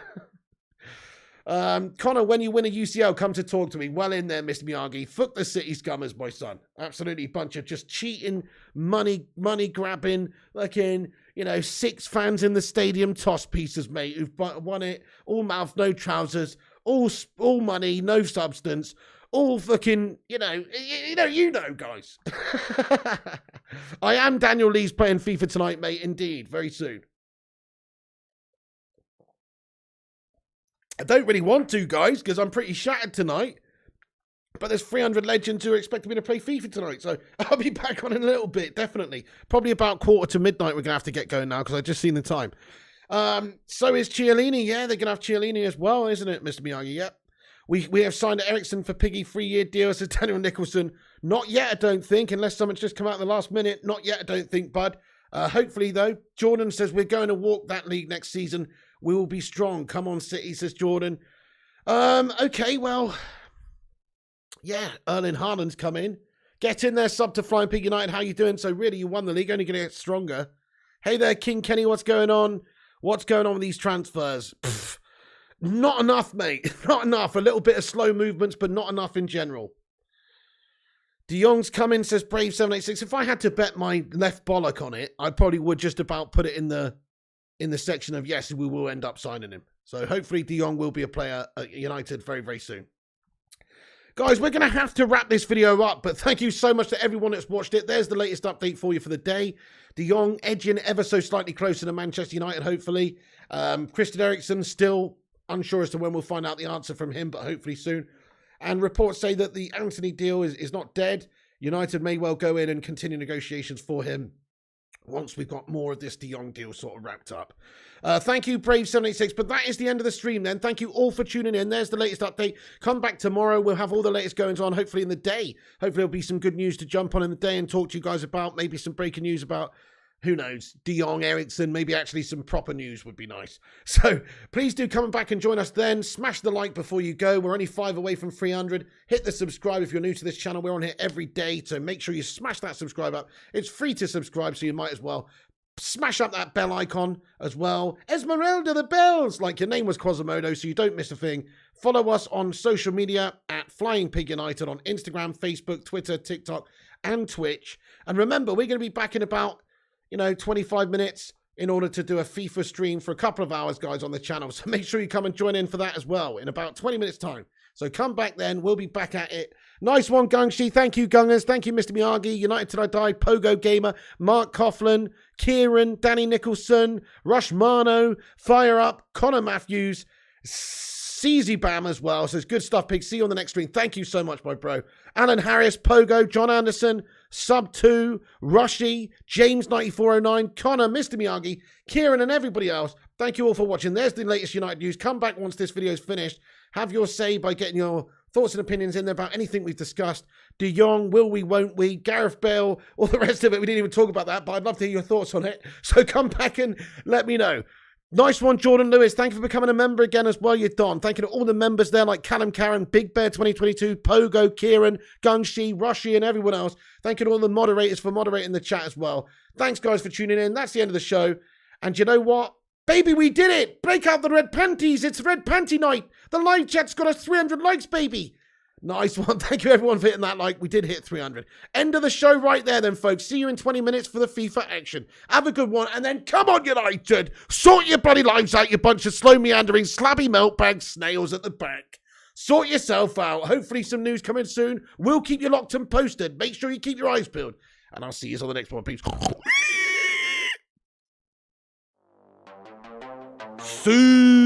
A: Connor, when you win a UCL, come to talk to me. Well in there, Mr. Miyagi. Fuck the City Scummers, my son. Absolutely bunch of just cheating, money grabbing, fucking, 6 fans in the stadium toss pieces, mate, who've won it. All mouth, no trousers. All money, no substance. All fucking, you know, guys. I am Daniel Lee's playing FIFA tonight, mate. Indeed, very soon. I don't really want to, guys, because I'm pretty shattered tonight. But there's 300 legends who are expecting me to play FIFA tonight, so I'll be back on in a little bit, definitely. Probably about 1:45 we're going to have to get going now, because I've just seen the time. So is Chiellini. Yeah, they're going to have Chiellini as well, isn't it, Mr. Miyagi? Yep. We have signed Eriksen for Piggy 3-year deal, says Daniel Nicholson. Not yet, I don't think, unless someone's just come out in the last minute. Not yet, I don't think, bud. Hopefully, though. Jordan says we're going to walk that league next season. We will be strong. Come on, City, says Jordan. Okay, well, yeah, Erling Haaland's come in. Get in there, sub to Flying Pig United. How you doing? So really, you won the league, only going to get stronger. Hey there, King Kenny, what's going on? What's going on with these transfers? Pfft, not enough, mate. Not enough. A little bit of slow movements, but not enough in general. De Jong's come in, says Brave786. If I had to bet my left bollock on it, I probably would just about put it in the section of yes, we will end up signing him. So hopefully De Jong will be a player at United very, very soon. Guys, we're going to have to wrap this video up, but thank you so much to everyone that's watched it. There's the latest update for you for the day. De Jong edging ever so slightly closer to Manchester United, hopefully. Christian Eriksen still unsure as to when we'll find out the answer from him, but hopefully soon. And reports say that the Antony deal is not dead. United may well go in and continue negotiations for him once we've got more of this De Jong deal sort of wrapped up. Thank you, Brave786. But that is the end of the stream then. Thank you all for tuning in. There's the latest update. Come back tomorrow. We'll have all the latest goings on, hopefully in the day. Hopefully there'll be some good news to jump on in the day and talk to you guys about. Maybe some breaking news about, who knows, De Jong, Eriksen, maybe actually some proper news would be nice. So please do come back and join us then. Smash the like before you go. We're only 5 away from 300. Hit the subscribe if you're new to this channel. We're on here every day, so make sure you smash that subscribe up. It's free to subscribe, so you might as well smash up that bell icon as well. Esmeralda the bells, like your name was Quasimodo, so you don't miss a thing. Follow us on social media at Flying Pig United on Instagram, Facebook, Twitter, TikTok, and Twitch. And remember, we're going to be back in about 25 minutes in order to do a FIFA stream for a couple of hours, guys, on the channel. So make sure you come and join in for that as well in about 20 minutes' time. So come back then. We'll be back at it. Nice one, Gungshi. Thank you, Gungers. Thank you, Mr. Miyagi. United Till I Die, Pogo Gamer, Mark Coughlin, Kieran, Danny Nicholson, Rush Mano, Fire Up, Connor Matthews, CZ Bam as well. So it's good stuff, Pig. See you on the next stream. Thank you so much, my bro. Alan Harris, Pogo, John Anderson, Sub2, Rushy, James9409, Connor, Mr. Miyagi, Kieran, and everybody else. Thank you all for watching. There's the latest United news. Come back once this video is finished. Have your say by getting your thoughts and opinions in there about anything we've discussed. De Jong, will we, won't we? Gareth Bale, all the rest of it. We didn't even talk about that, but I'd love to hear your thoughts on it. So come back and let me know. Nice one, Jordan Lewis. Thank you for becoming a member again as well. You're done. Thank you to all the members there like Callum Karen, Big Bear 2022, Pogo, Kieran, Gungshi, Rushy, and everyone else. Thank you to all the moderators for moderating the chat as well. Thanks, guys, for tuning in. That's the end of the show. And you know what? Baby, we did it! Break out the red panties! It's red panty night! The live chat's got us 300 likes, baby! Nice one. Thank you, everyone, for hitting that like. We did hit 300. End of the show right there, then, folks. See you in 20 minutes for the FIFA action. Have a good one, and then come on, United! Sort your bloody lives out, you bunch of slow meandering, slabby milkbag snails at the back. Sort yourself out. Hopefully some news coming soon. We'll keep you locked and posted. Make sure you keep your eyes peeled. And I'll see you on the next one, peeps. See.